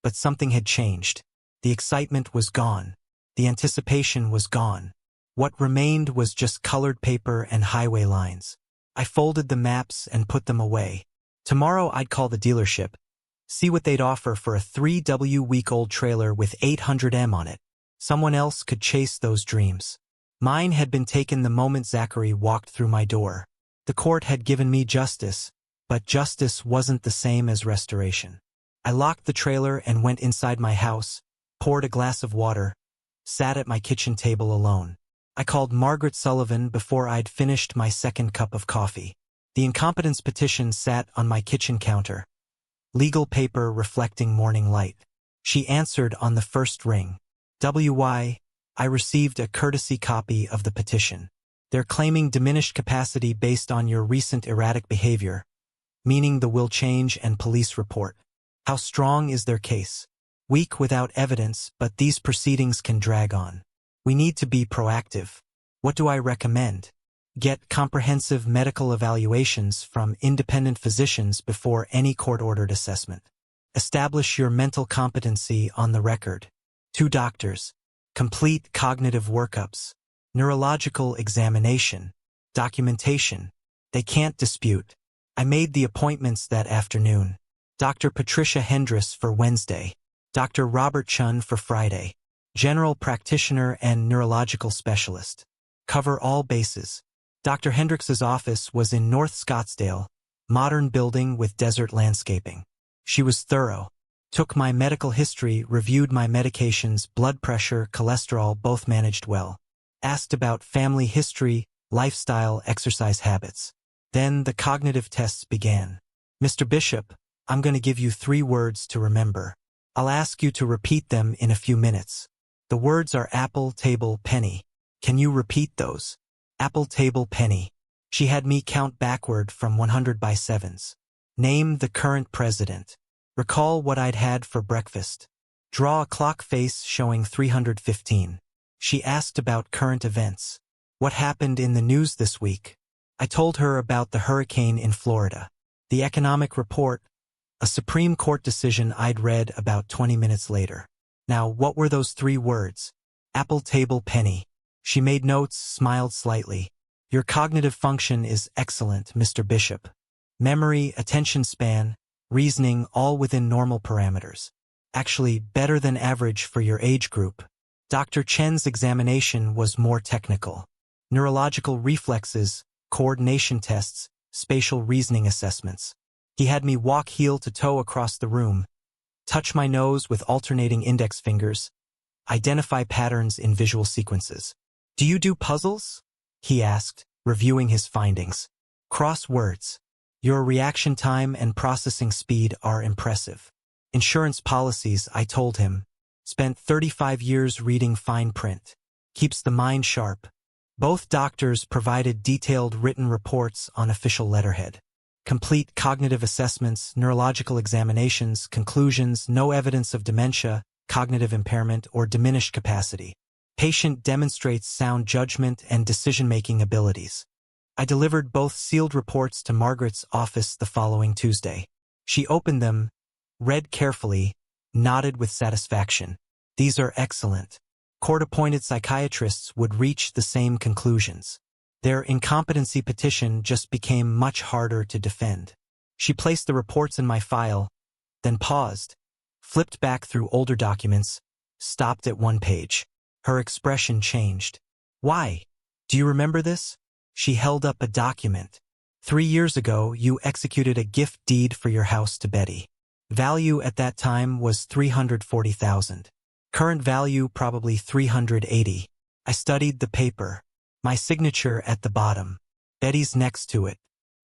but something had changed. The excitement was gone. The anticipation was gone. What remained was just colored paper and highway lines. I folded the maps and put them away. Tomorrow I'd call the dealership, see what they'd offer for a 3-week-old trailer with 800M on it. Someone else could chase those dreams. Mine had been taken the moment Zachary walked through my door. The court had given me justice, but justice wasn't the same as restoration. I locked the trailer and went inside my house, poured a glass of water, sat at my kitchen table alone. I called Margaret Sullivan before I'd finished my second cup of coffee. The incompetence petition sat on my kitchen counter. Legal paper reflecting morning light. She answered on the first ring. WY, I received a courtesy copy of the petition. They're claiming diminished capacity based on your recent erratic behavior, meaning the will change and police report. How strong is their case? Weak without evidence, but these proceedings can drag on. We need to be proactive. What do I recommend? Get comprehensive medical evaluations from independent physicians before any court-ordered assessment. Establish your mental competency on the record. 2 doctors. Complete cognitive workups. Neurological examination. Documentation. They can't dispute. I made the appointments that afternoon. Dr. Patricia Hendress for Wednesday. Dr. Robert Chun for Friday. General practitioner and neurological specialist. Cover all bases. Dr. Hendricks's office was in North Scottsdale, modern building with desert landscaping. She was thorough. Took my medical history, reviewed my medications, blood pressure, cholesterol, both managed well. Asked about family history, lifestyle, exercise habits. Then the cognitive tests began. Mr. Bishop, I'm going to give you 3 words to remember. I'll ask you to repeat them in a few minutes. The words are apple, table, penny. Can you repeat those? Apple, table, penny. She had me count backward from 100 by 7s. Name the current president. Recall what I'd had for breakfast. Draw a clock face showing 315. She asked about current events. What happened in the news this week? I told her about the hurricane in Florida. The economic report, a Supreme Court decision I'd read about 20 minutes later. Now, what were those 3 words? Apple, table, penny. She made notes, smiled slightly. Your cognitive function is excellent, Mr. Bishop. Memory, attention span, reasoning, all within normal parameters. Actually, better than average for your age group. Dr. Chen's examination was more technical. Neurological reflexes, coordination tests, spatial reasoning assessments. He had me walk heel to toe across the room, touch my nose with alternating index fingers, identify patterns in visual sequences. "Do you do puzzles?" he asked, reviewing his findings. "Crosswords. Your reaction time and processing speed are impressive." "Insurance policies," I told him. "Spent 35 years reading fine print. Keeps the mind sharp." Both doctors provided detailed written reports on official letterhead. Complete cognitive assessments, neurological examinations, conclusions, no evidence of dementia, cognitive impairment, or diminished capacity. Patient demonstrates sound judgment and decision-making abilities. I delivered both sealed reports to Margaret's office the following Tuesday. She opened them, read carefully, nodded with satisfaction. "These are excellent. Court-appointed psychiatrists would reach the same conclusions." Their incompetency petition just became much harder to defend. She placed the reports in my file, then paused, flipped back through older documents, stopped at one page. Her expression changed. "Why? Do you remember this?" She held up a document. "3 years ago, you executed a gift deed for your house to Betty. Value at that time was $340,000. Current value probably $380. I studied the paper. My signature at the bottom. Betty's next to it.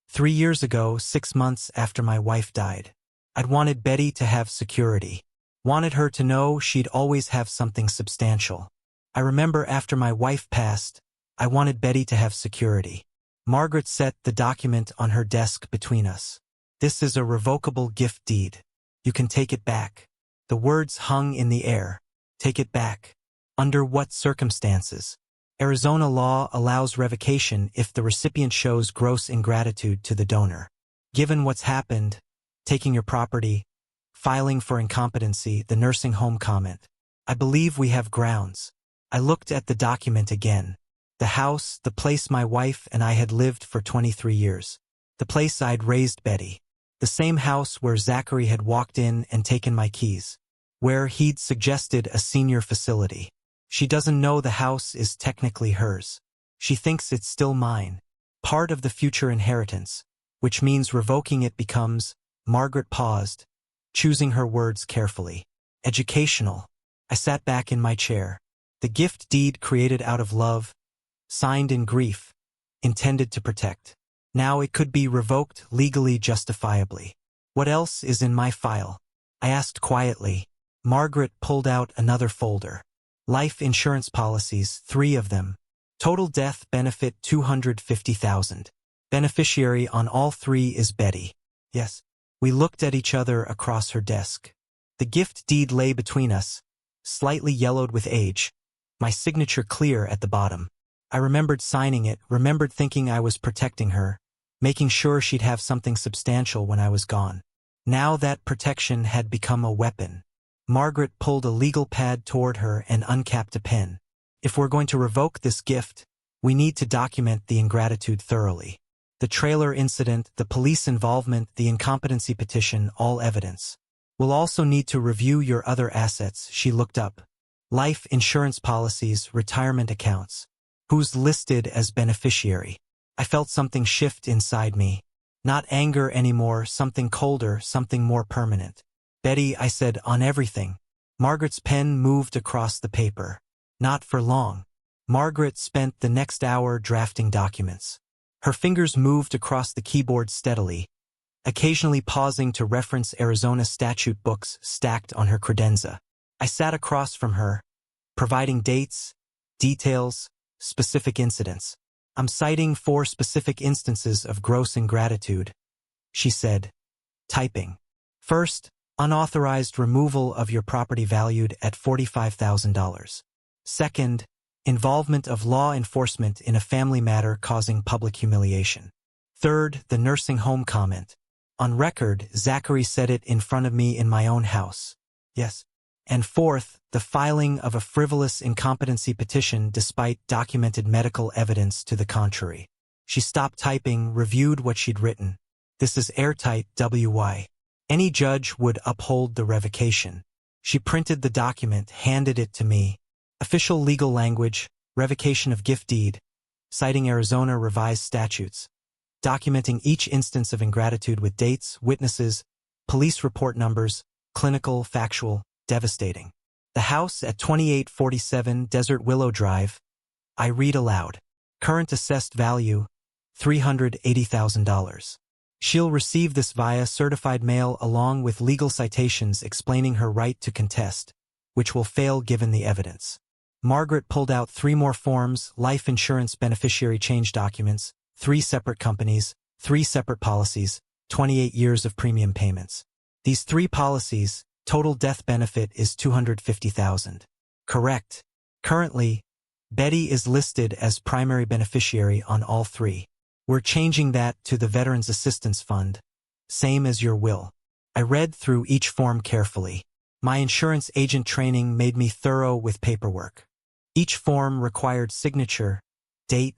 3 years ago, 6 months after my wife died. I'd wanted Betty to have security. Wanted her to know she'd always have something substantial. I remember after my wife passed, I wanted Betty to have security." Margaret set the document on her desk between us. "This is a revocable gift deed. You can take it back." The words hung in the air. Take it back. Under what circumstances? Arizona law allows revocation if the recipient shows gross ingratitude to the donor. Given what's happened, taking your property, filing for incompetency, the nursing home comment, I believe we have grounds. I looked at the document again. The house, the place my wife and I had lived for 23 years. The place I'd raised Betty. The same house where Zachary had walked in and taken my keys. Where he'd suggested a senior facility. She doesn't know the house is technically hers. She thinks it's still mine. Part of the future inheritance, which means revoking it becomes, Margaret paused, choosing her words carefully, educational. I sat back in my chair. The gift deed created out of love, signed in grief, intended to protect. Now it could be revoked legally justifiably. What else is in my file? I asked quietly. Margaret pulled out another folder. Life insurance policies, 3 of them. Total death benefit $250,000. Beneficiary on all 3 is Betty. Yes. We looked at each other across her desk. The gift deed lay between us, slightly yellowed with age. My signature clear at the bottom. I remembered signing it, remembered thinking I was protecting her, making sure she'd have something substantial when I was gone. Now that protection had become a weapon. Margaret pulled a legal pad toward her and uncapped a pen. If we're going to revoke this gift, we need to document the ingratitude thoroughly. The trailer incident, the police involvement, the incompetency petition, all evidence. We'll also need to review your other assets. She looked up. Life insurance policies, retirement accounts. Who's listed as beneficiary? I felt something shift inside me. Not anger anymore, something colder, something more permanent. Betty, I said, on everything. Margaret's pen moved across the paper. Not for long. Margaret spent the next hour drafting documents. Her fingers moved across the keyboard steadily, occasionally pausing to reference Arizona statute books stacked on her credenza. I sat across from her, providing dates, details, specific incidents. I'm citing 4 specific instances of gross ingratitude, she said, typing. First, unauthorized removal of your property valued at $45,000. Second, involvement of law enforcement in a family matter causing public humiliation. Third, the nursing home comment. On record, Zachary said it in front of me in my own house. Yes. And fourth, the filing of a frivolous incompetency petition despite documented medical evidence to the contrary. She stopped typing, reviewed what she'd written. This is airtight, WY. Any judge would uphold the revocation. She printed the document, handed it to me. Official legal language, revocation of gift deed, citing Arizona revised statutes, documenting each instance of ingratitude with dates, witnesses, police report numbers, clinical, factual, devastating. The house at 2847 Desert Willow Drive. I read aloud. Current assessed value, $380,000. She'll receive this via certified mail along with legal citations explaining her right to contest, which will fail given the evidence. Margaret pulled out 3 more forms, life insurance beneficiary change documents, 3 separate companies, 3 separate policies, 28 years of premium payments. These 3 policies, total death benefit is $250,000. Correct. Currently, Betty is listed as primary beneficiary on all 3. We're changing that to the Veterans Assistance Fund, same as your will. I read through each form carefully. My insurance agent training made me thorough with paperwork. Each form required signature, date,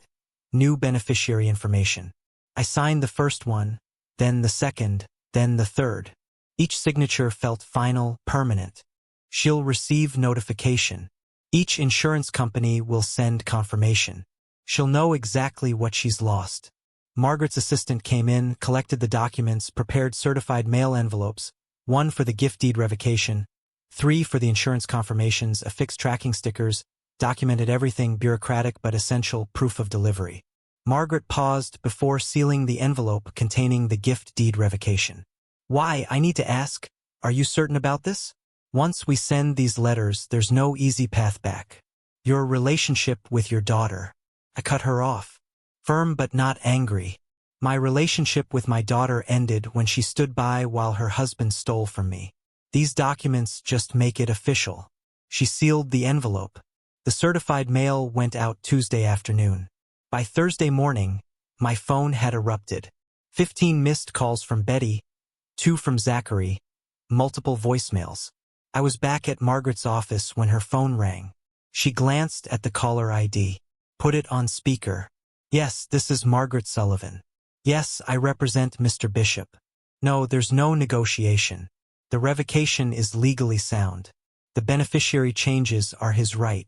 new beneficiary information. I signed the first one, then the second, then the third. Each signature felt final, permanent. She'll receive notification. Each insurance company will send confirmation. She'll know exactly what she's lost. Margaret's assistant came in, collected the documents, prepared certified mail envelopes, 1 for the gift deed revocation, 3 for the insurance confirmations, affixed tracking stickers, documented everything bureaucratic but essential proof of delivery. Margaret paused before sealing the envelope containing the gift deed revocation. Why, I need to ask, are you certain about this? Once we send these letters, there's no easy path back. Your relationship with your daughter. I cut her off. Firm but not angry. My relationship with my daughter ended when she stood by while her husband stole from me. These documents just make it official. She sealed the envelope. The certified mail went out Tuesday afternoon. By Thursday morning, my phone had erupted. 15 missed calls from Betty, 2 from Zachary, multiple voicemails. I was back at Margaret's office when her phone rang. She glanced at the caller ID. Put it on speaker. Yes, this is Margaret Sullivan. Yes, I represent Mr. Bishop. No, there's no negotiation. The revocation is legally sound. The beneficiary changes are his right.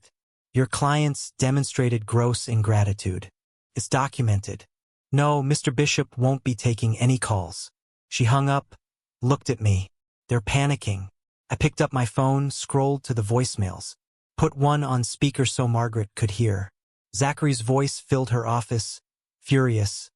Your clients demonstrated gross ingratitude. It's documented. No, Mr. Bishop won't be taking any calls. She hung up, looked at me. They're panicking. I picked up my phone, scrolled to the voicemails. Put one on speaker so Margaret could hear. Zachary's voice filled her office, furious,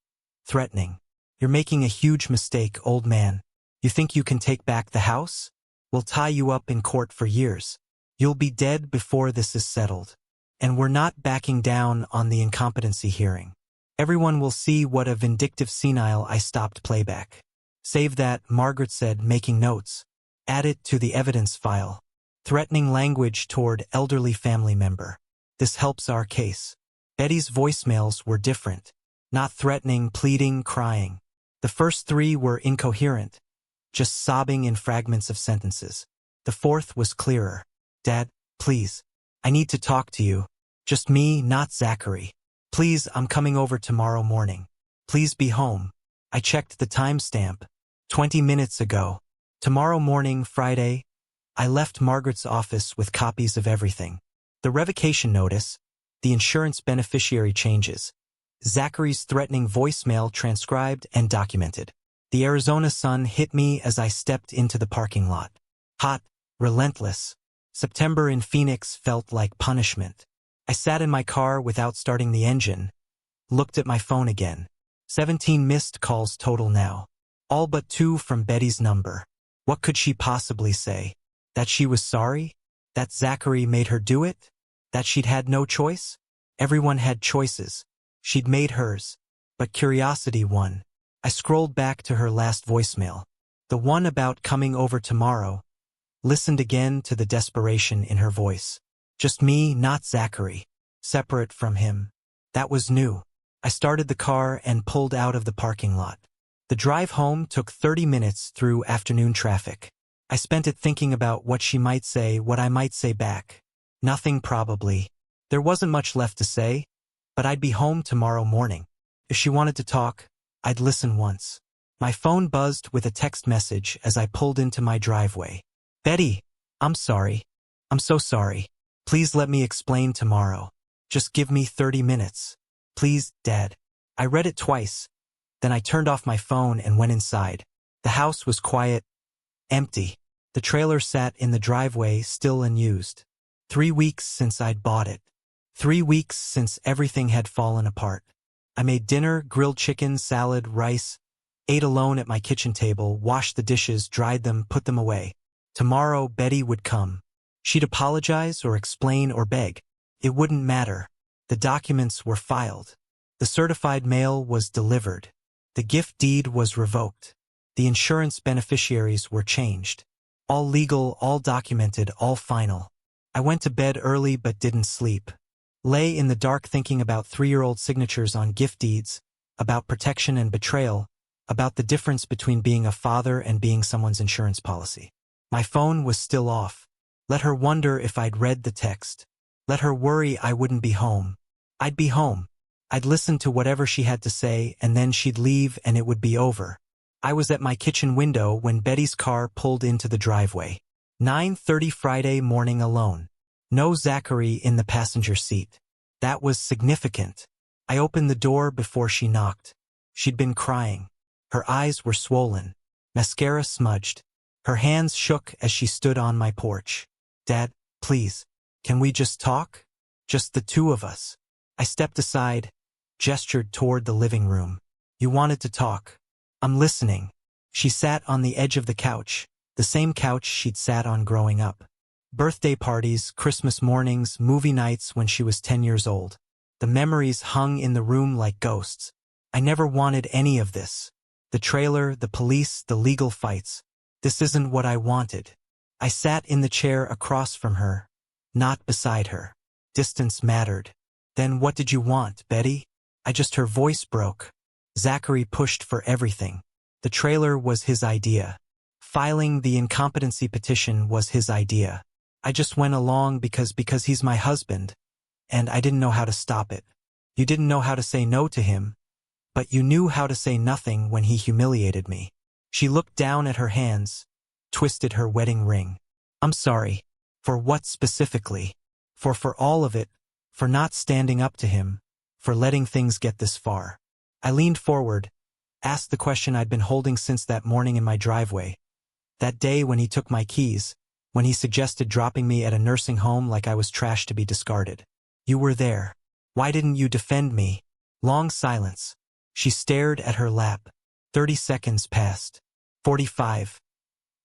threatening. You're making a huge mistake, old man. You think you can take back the house? We'll tie you up in court for years. You'll be dead before this is settled. And we're not backing down on the incompetency hearing. Everyone will see what a vindictive senile I stopped playback. Save that, Margaret said, making notes. Add it to the evidence file. Threatening language toward elderly family member. This helps our case. Betty's voicemails were different. Not threatening, pleading, crying. The first 3 were incoherent, just sobbing in fragments of sentences. The 4th was clearer. Dad, please. I need to talk to you. Just me, not Zachary. Please, I'm coming over tomorrow morning. Please be home. I checked the timestamp. 20 minutes ago. Tomorrow morning, Friday. I left Margaret's office with copies of everything. The revocation notice, the insurance beneficiary changes, Zachary's threatening voicemail transcribed and documented. The Arizona sun hit me as I stepped into the parking lot. Hot, relentless. September in Phoenix felt like punishment. I sat in my car without starting the engine, looked at my phone again. 17 missed calls total now. All but 2 from Betty's number. What could she possibly say? That she was sorry? That Zachary made her do it? That she'd had no choice? Everyone had choices. She'd made hers. But curiosity won. I scrolled back to her last voicemail. The one about coming over tomorrow. Listened again to the desperation in her voice. Just me, not Zachary. Separate from him. That was new. I started the car and pulled out of the parking lot. The drive home took 30 minutes through afternoon traffic. I spent it thinking about what she might say, what I might say back. Nothing probably. There wasn't much left to say, but I'd be home tomorrow morning. If she wanted to talk, I'd listen once. My phone buzzed with a text message as I pulled into my driveway. Betty, I'm sorry. I'm so sorry. Please let me explain tomorrow. Just give me 30 minutes. Please, Dad. I read it twice. Then I turned off my phone and went inside. The house was quiet, empty. The trailer sat in the driveway, still unused. 3 weeks since I'd bought it. 3 weeks since everything had fallen apart. I made dinner, grilled chicken, salad, rice, ate alone at my kitchen table, washed the dishes, dried them, put them away. Tomorrow, Betty would come. She'd apologize or explain or beg. It wouldn't matter. The documents were filed. The certified mail was delivered. The gift deed was revoked. The insurance beneficiaries were changed. All legal, all documented, all final. I went to bed early but didn't sleep. Lay in the dark thinking about 3-year-old signatures on gift deeds, about protection and betrayal, about the difference between being a father and being someone's insurance policy. My phone was still off. Let her wonder if I'd read the text. Let her worry I wouldn't be home. I'd be home. I'd listen to whatever she had to say, and then she'd leave and it would be over. I was at my kitchen window when Betty's car pulled into the driveway. 9:30 Friday morning alone. No Zachary in the passenger seat. That was significant. I opened the door before she knocked. She'd been crying. Her eyes were swollen. Mascara smudged. Her hands shook as she stood on my porch. Dad, please, can we just talk? Just the two of us. I stepped aside, gestured toward the living room. You wanted to talk. I'm listening. She sat on the edge of the couch, the same couch she'd sat on growing up. Birthday parties, Christmas mornings, movie nights when she was 10 years old. The memories hung in the room like ghosts. I never wanted any of this. The trailer, the police, the legal fights. This isn't what I wanted. I sat in the chair across from her, not beside her. Distance mattered. Then what did you want, Betty? Her voice broke. Zachary pushed for everything. The trailer was his idea. Filing the incompetency petition was his idea. I just went along because he's my husband, and I didn't know how to stop it. You didn't know how to say no to him, but you knew how to say nothing when he humiliated me. She looked down at her hands, twisted her wedding ring. I'm sorry. For what specifically? For all of it, for not standing up to him, for letting things get this far. I leaned forward, asked the question I'd been holding since that morning in my driveway. That day when he took my keys, when he suggested dropping me at a nursing home like I was trash to be discarded. You were there. Why didn't you defend me? Long silence. She stared at her lap. 30 seconds passed. 45.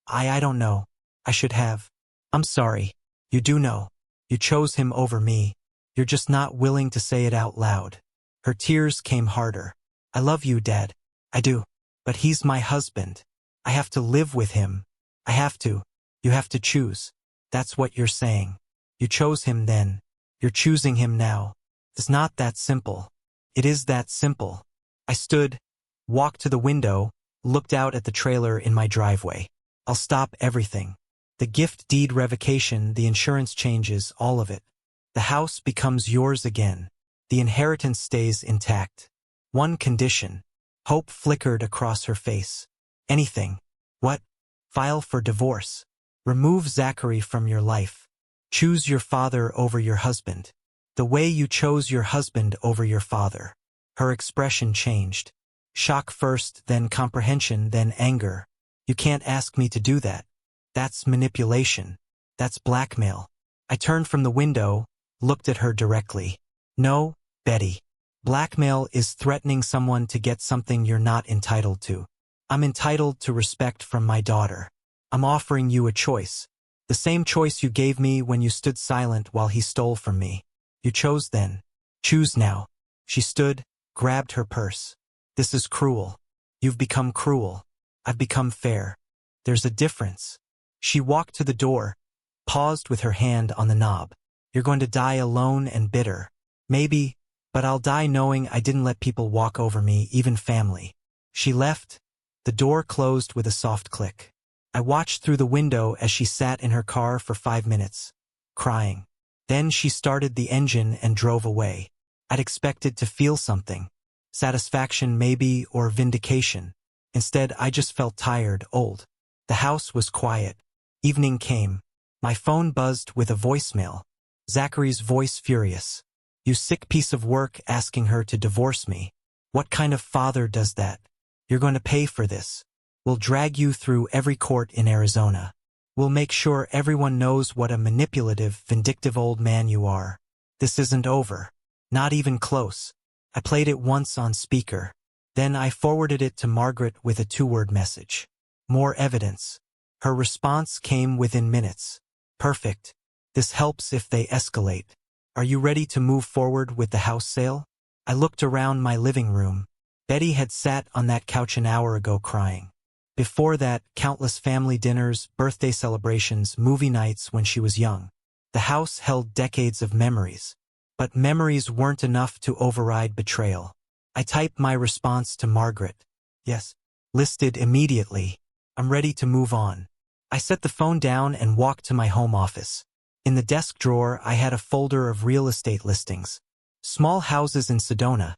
I don't know. I should have. I'm sorry. You do know. You chose him over me. You're just not willing to say it out loud. Her tears came harder. I love you, Dad. I do. But he's my husband. I have to live with him. I have to. You have to choose. That's what you're saying. You chose him then. You're choosing him now. It's not that simple. It is that simple. I stood, walked to the window, looked out at the trailer in my driveway. I'll stop everything. The gift deed revocation, the insurance changes, all of it. The house becomes yours again. The inheritance stays intact. One condition. Hope flickered across her face. Anything. What? File for divorce. Remove Zachary from your life. Choose your father over your husband. The way you chose your husband over your father. Her expression changed. Shock first, then comprehension, then anger. You can't ask me to do that. That's manipulation. That's blackmail. I turned from the window, looked at her directly. No, Betty. Blackmail is threatening someone to get something you're not entitled to. I'm entitled to respect from my daughter. I'm offering you a choice. The same choice you gave me when you stood silent while he stole from me. You chose then. Choose now. She stood, grabbed her purse. This is cruel. You've become cruel. I've become fair. There's a difference. She walked to the door, paused with her hand on the knob. You're going to die alone and bitter. Maybe, but I'll die knowing I didn't let people walk over me, even family. She left. The door closed with a soft click. I watched through the window as she sat in her car for 5 minutes, crying. Then she started the engine and drove away. I'd expected to feel something. Satisfaction maybe, or vindication. Instead, I just felt tired, old. The house was quiet. Evening came. My phone buzzed with a voicemail. Zachary's voice furious. "You sick piece of work, asking her to divorce me. What kind of father does that? You're going to pay for this. We'll drag you through every court in Arizona. We'll make sure everyone knows what a manipulative, vindictive old man you are. This isn't over. Not even close." I played it once on speaker. Then I forwarded it to Margaret with a 2-word message. "More evidence." Her response came within minutes. "Perfect. This helps if they escalate. Are you ready to move forward with the house sale?" I looked around my living room. Betty had sat on that couch an hour ago crying. Before that, countless family dinners, birthday celebrations, movie nights when she was young. The house held decades of memories. But memories weren't enough to override betrayal. I typed my response to Margaret. "Yes." Listed immediately. "I'm ready to move on." I set the phone down and walked to my home office. In the desk drawer, I had a folder of real estate listings. Small houses in Sedona,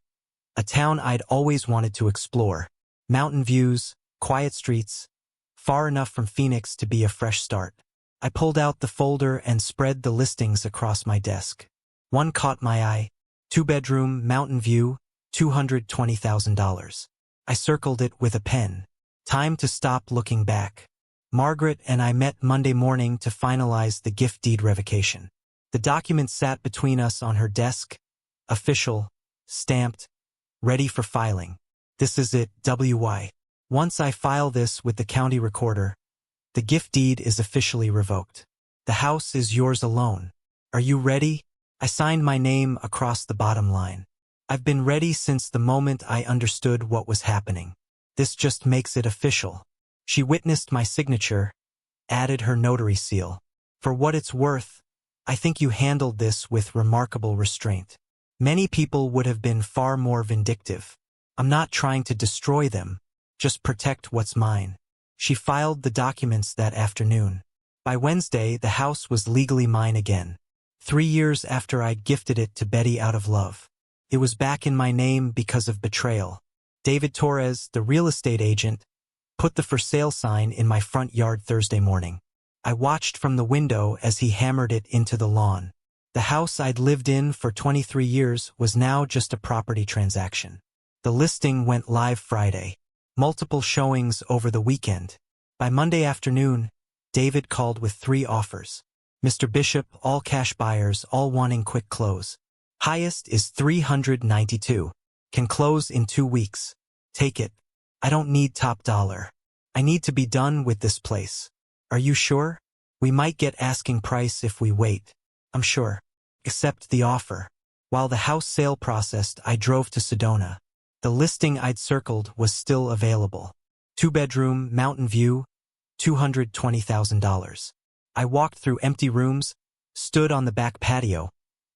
a town I'd always wanted to explore. Mountain views, quiet streets, far enough from Phoenix to be a fresh start. I pulled out the folder and spread the listings across my desk. One caught my eye. 2-bedroom, mountain view, $220,000. I circled it with a pen. Time to stop looking back. Margaret and I met Monday morning to finalize the gift deed revocation. The document sat between us on her desk. Official, stamped, ready for filing. "This is it, WY. Once I file this with the county recorder, the gift deed is officially revoked. The house is yours alone. Are you ready?" I signed my name across the bottom line. "I've been ready since the moment I understood what was happening. This just makes it official." She witnessed my signature, added her notary seal. "For what it's worth, I think you handled this with remarkable restraint. Many people would have been far more vindictive. I'm not trying to destroy them, just protect what's mine." She filed the documents that afternoon. By Wednesday, the house was legally mine again. 3 years after I'd gifted it to Betty out of love. It was back in my name because of betrayal. David Torres, the real estate agent, put the for sale sign in my front yard Thursday morning. I watched from the window as he hammered it into the lawn. The house I'd lived in for 23 years was now just a property transaction. The listing went live Friday. Multiple showings over the weekend. By Monday afternoon, David called with 3 offers. Mr. Bishop, all cash buyers, all wanting quick close. Highest is $392. Can close in 2 weeks. Take it. I don't need top dollar. I need to be done with this place. Are you sure? We might get asking price if we wait. I'm sure. Accept the offer. While the house sale processed, I drove to Sedona. The listing I'd circled was still available. 2-bedroom, mountain view, $220,000. I walked through empty rooms, stood on the back patio,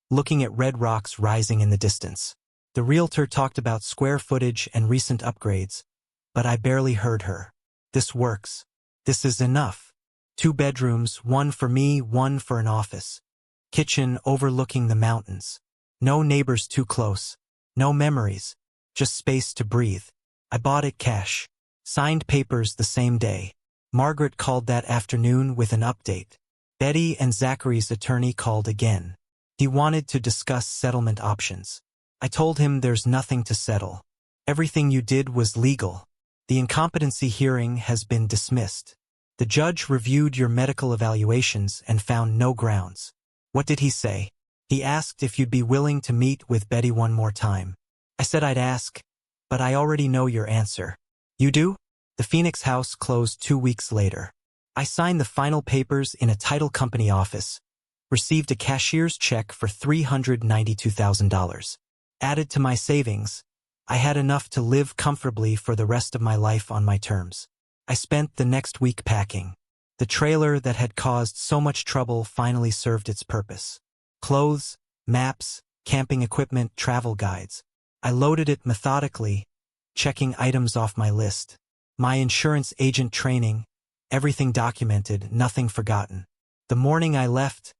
looking at red rocks rising in the distance. The realtor talked about square footage and recent upgrades, but I barely heard her. This works. This is enough. 2 bedrooms, one for me, one for an office. Kitchen overlooking the mountains. No neighbors too close. No memories. Just space to breathe. I bought it cash. Signed papers the same day. Margaret called that afternoon with an update. Betty and Zachary's attorney called again. He wanted to discuss settlement options. I told him there's nothing to settle. Everything you did was legal. The incompetency hearing has been dismissed. The judge reviewed your medical evaluations and found no grounds. What did he say? He asked if you'd be willing to meet with Betty one more time. I said I'd ask, but I already know your answer. You do? The Phoenix house closed 2 weeks later. I signed the final papers in a title company office, received a cashier's check for $392,000. Added to my savings, I had enough to live comfortably for the rest of my life on my terms. I spent the next week packing. The trailer that had caused so much trouble finally served its purpose. Clothes, maps, camping equipment, travel guides. I loaded it methodically, checking items off my list. My insurance agent training, everything documented, nothing forgotten. The morning I left,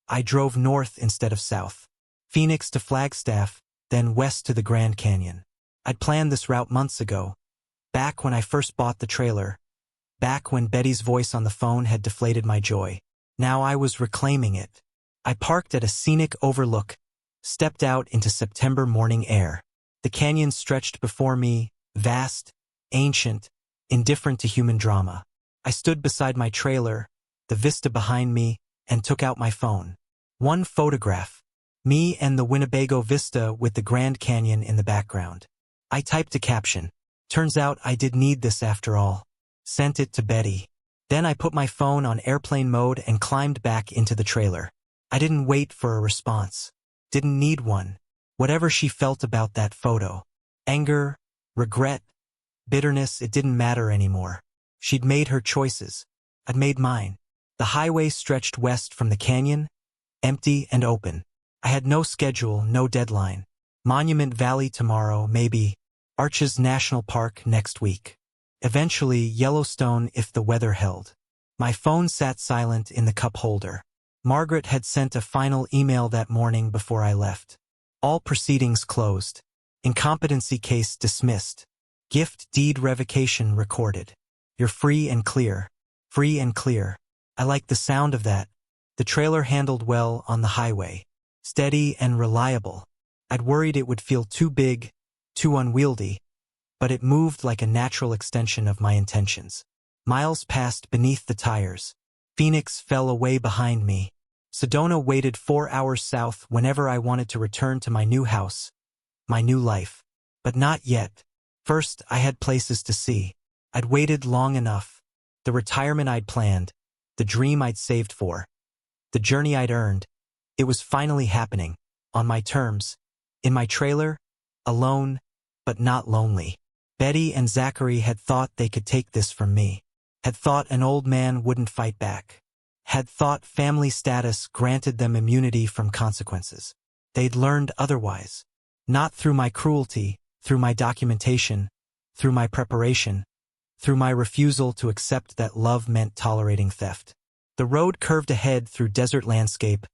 I drove north instead of south. Phoenix to Flagstaff, then west to the Grand Canyon. I'd planned this route months ago, Back when I first bought the trailer. Back when Betty's voice on the phone had deflated my joy. Now I was reclaiming it. I parked at a scenic overlook, stepped out into September morning air. The canyon stretched before me, vast, ancient, indifferent to human drama. I stood beside my trailer, the vista behind me, and took out my phone. One photograph. Me and the Winnebago Vista with the Grand Canyon in the background. I typed a caption. Turns out I did need this after all. Sent it to Betty. Then I put my phone on airplane mode and climbed back into the trailer. I didn't wait for a response. Didn't need one. Whatever she felt about that photo. Anger, regret, bitterness, it didn't matter anymore. She'd made her choices. I'd made mine. The highway stretched west from the canyon, empty and open. I had no schedule, no deadline. Monument Valley tomorrow, maybe. Arches National Park next week. Eventually, Yellowstone if the weather held. My phone sat silent in the cup holder. Margaret had sent a final email that morning before I left. All proceedings closed. Incompetency case dismissed. Gift deed revocation recorded. You're free and clear. Free and clear. I liked the sound of that. The trailer handled well on the highway. Steady and reliable. I'd worried it would feel too big, too unwieldy, but it moved like a natural extension of my intentions. Miles passed beneath the tires. Phoenix fell away behind me. Sedona waited 4 hours south whenever I wanted to return to my new house, my new life. But not yet. First, I had places to see. I'd waited long enough. The retirement I'd planned, the dream I'd saved for, the journey I'd earned. It was finally happening, on my terms, in my trailer, alone, but not lonely. Betty and Zachary had thought they could take this from me. Had thought an old man wouldn't fight back. Had thought family status granted them immunity from consequences. They'd learned otherwise. Not through my cruelty, through my documentation, through my preparation, through my refusal to accept that love meant tolerating theft. The road curved ahead through desert landscape,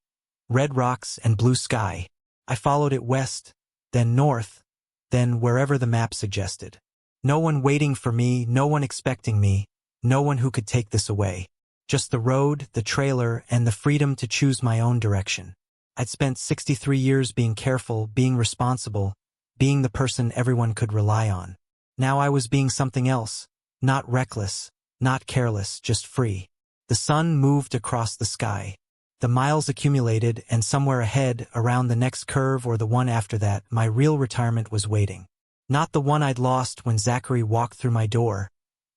red rocks and blue sky. I followed it west, then north, then wherever the map suggested. No one waiting for me, no one expecting me, no one who could take this away. Just the road, the trailer, and the freedom to choose my own direction. I'd spent 63 years being careful, being responsible, being the person everyone could rely on. Now I was being something else, not reckless, not careless, just free. The sun moved across the sky. The miles accumulated, and somewhere ahead, around the next curve or the one after that, my real retirement was waiting. Not the one I'd lost when Zachary walked through my door,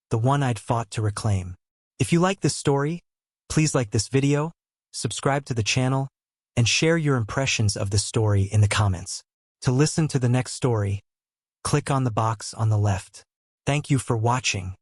the one I'd fought to reclaim. If you like this story, please like this video, subscribe to the channel, and share your impressions of the story in the comments. To listen to the next story, click on the box on the left. Thank you for watching.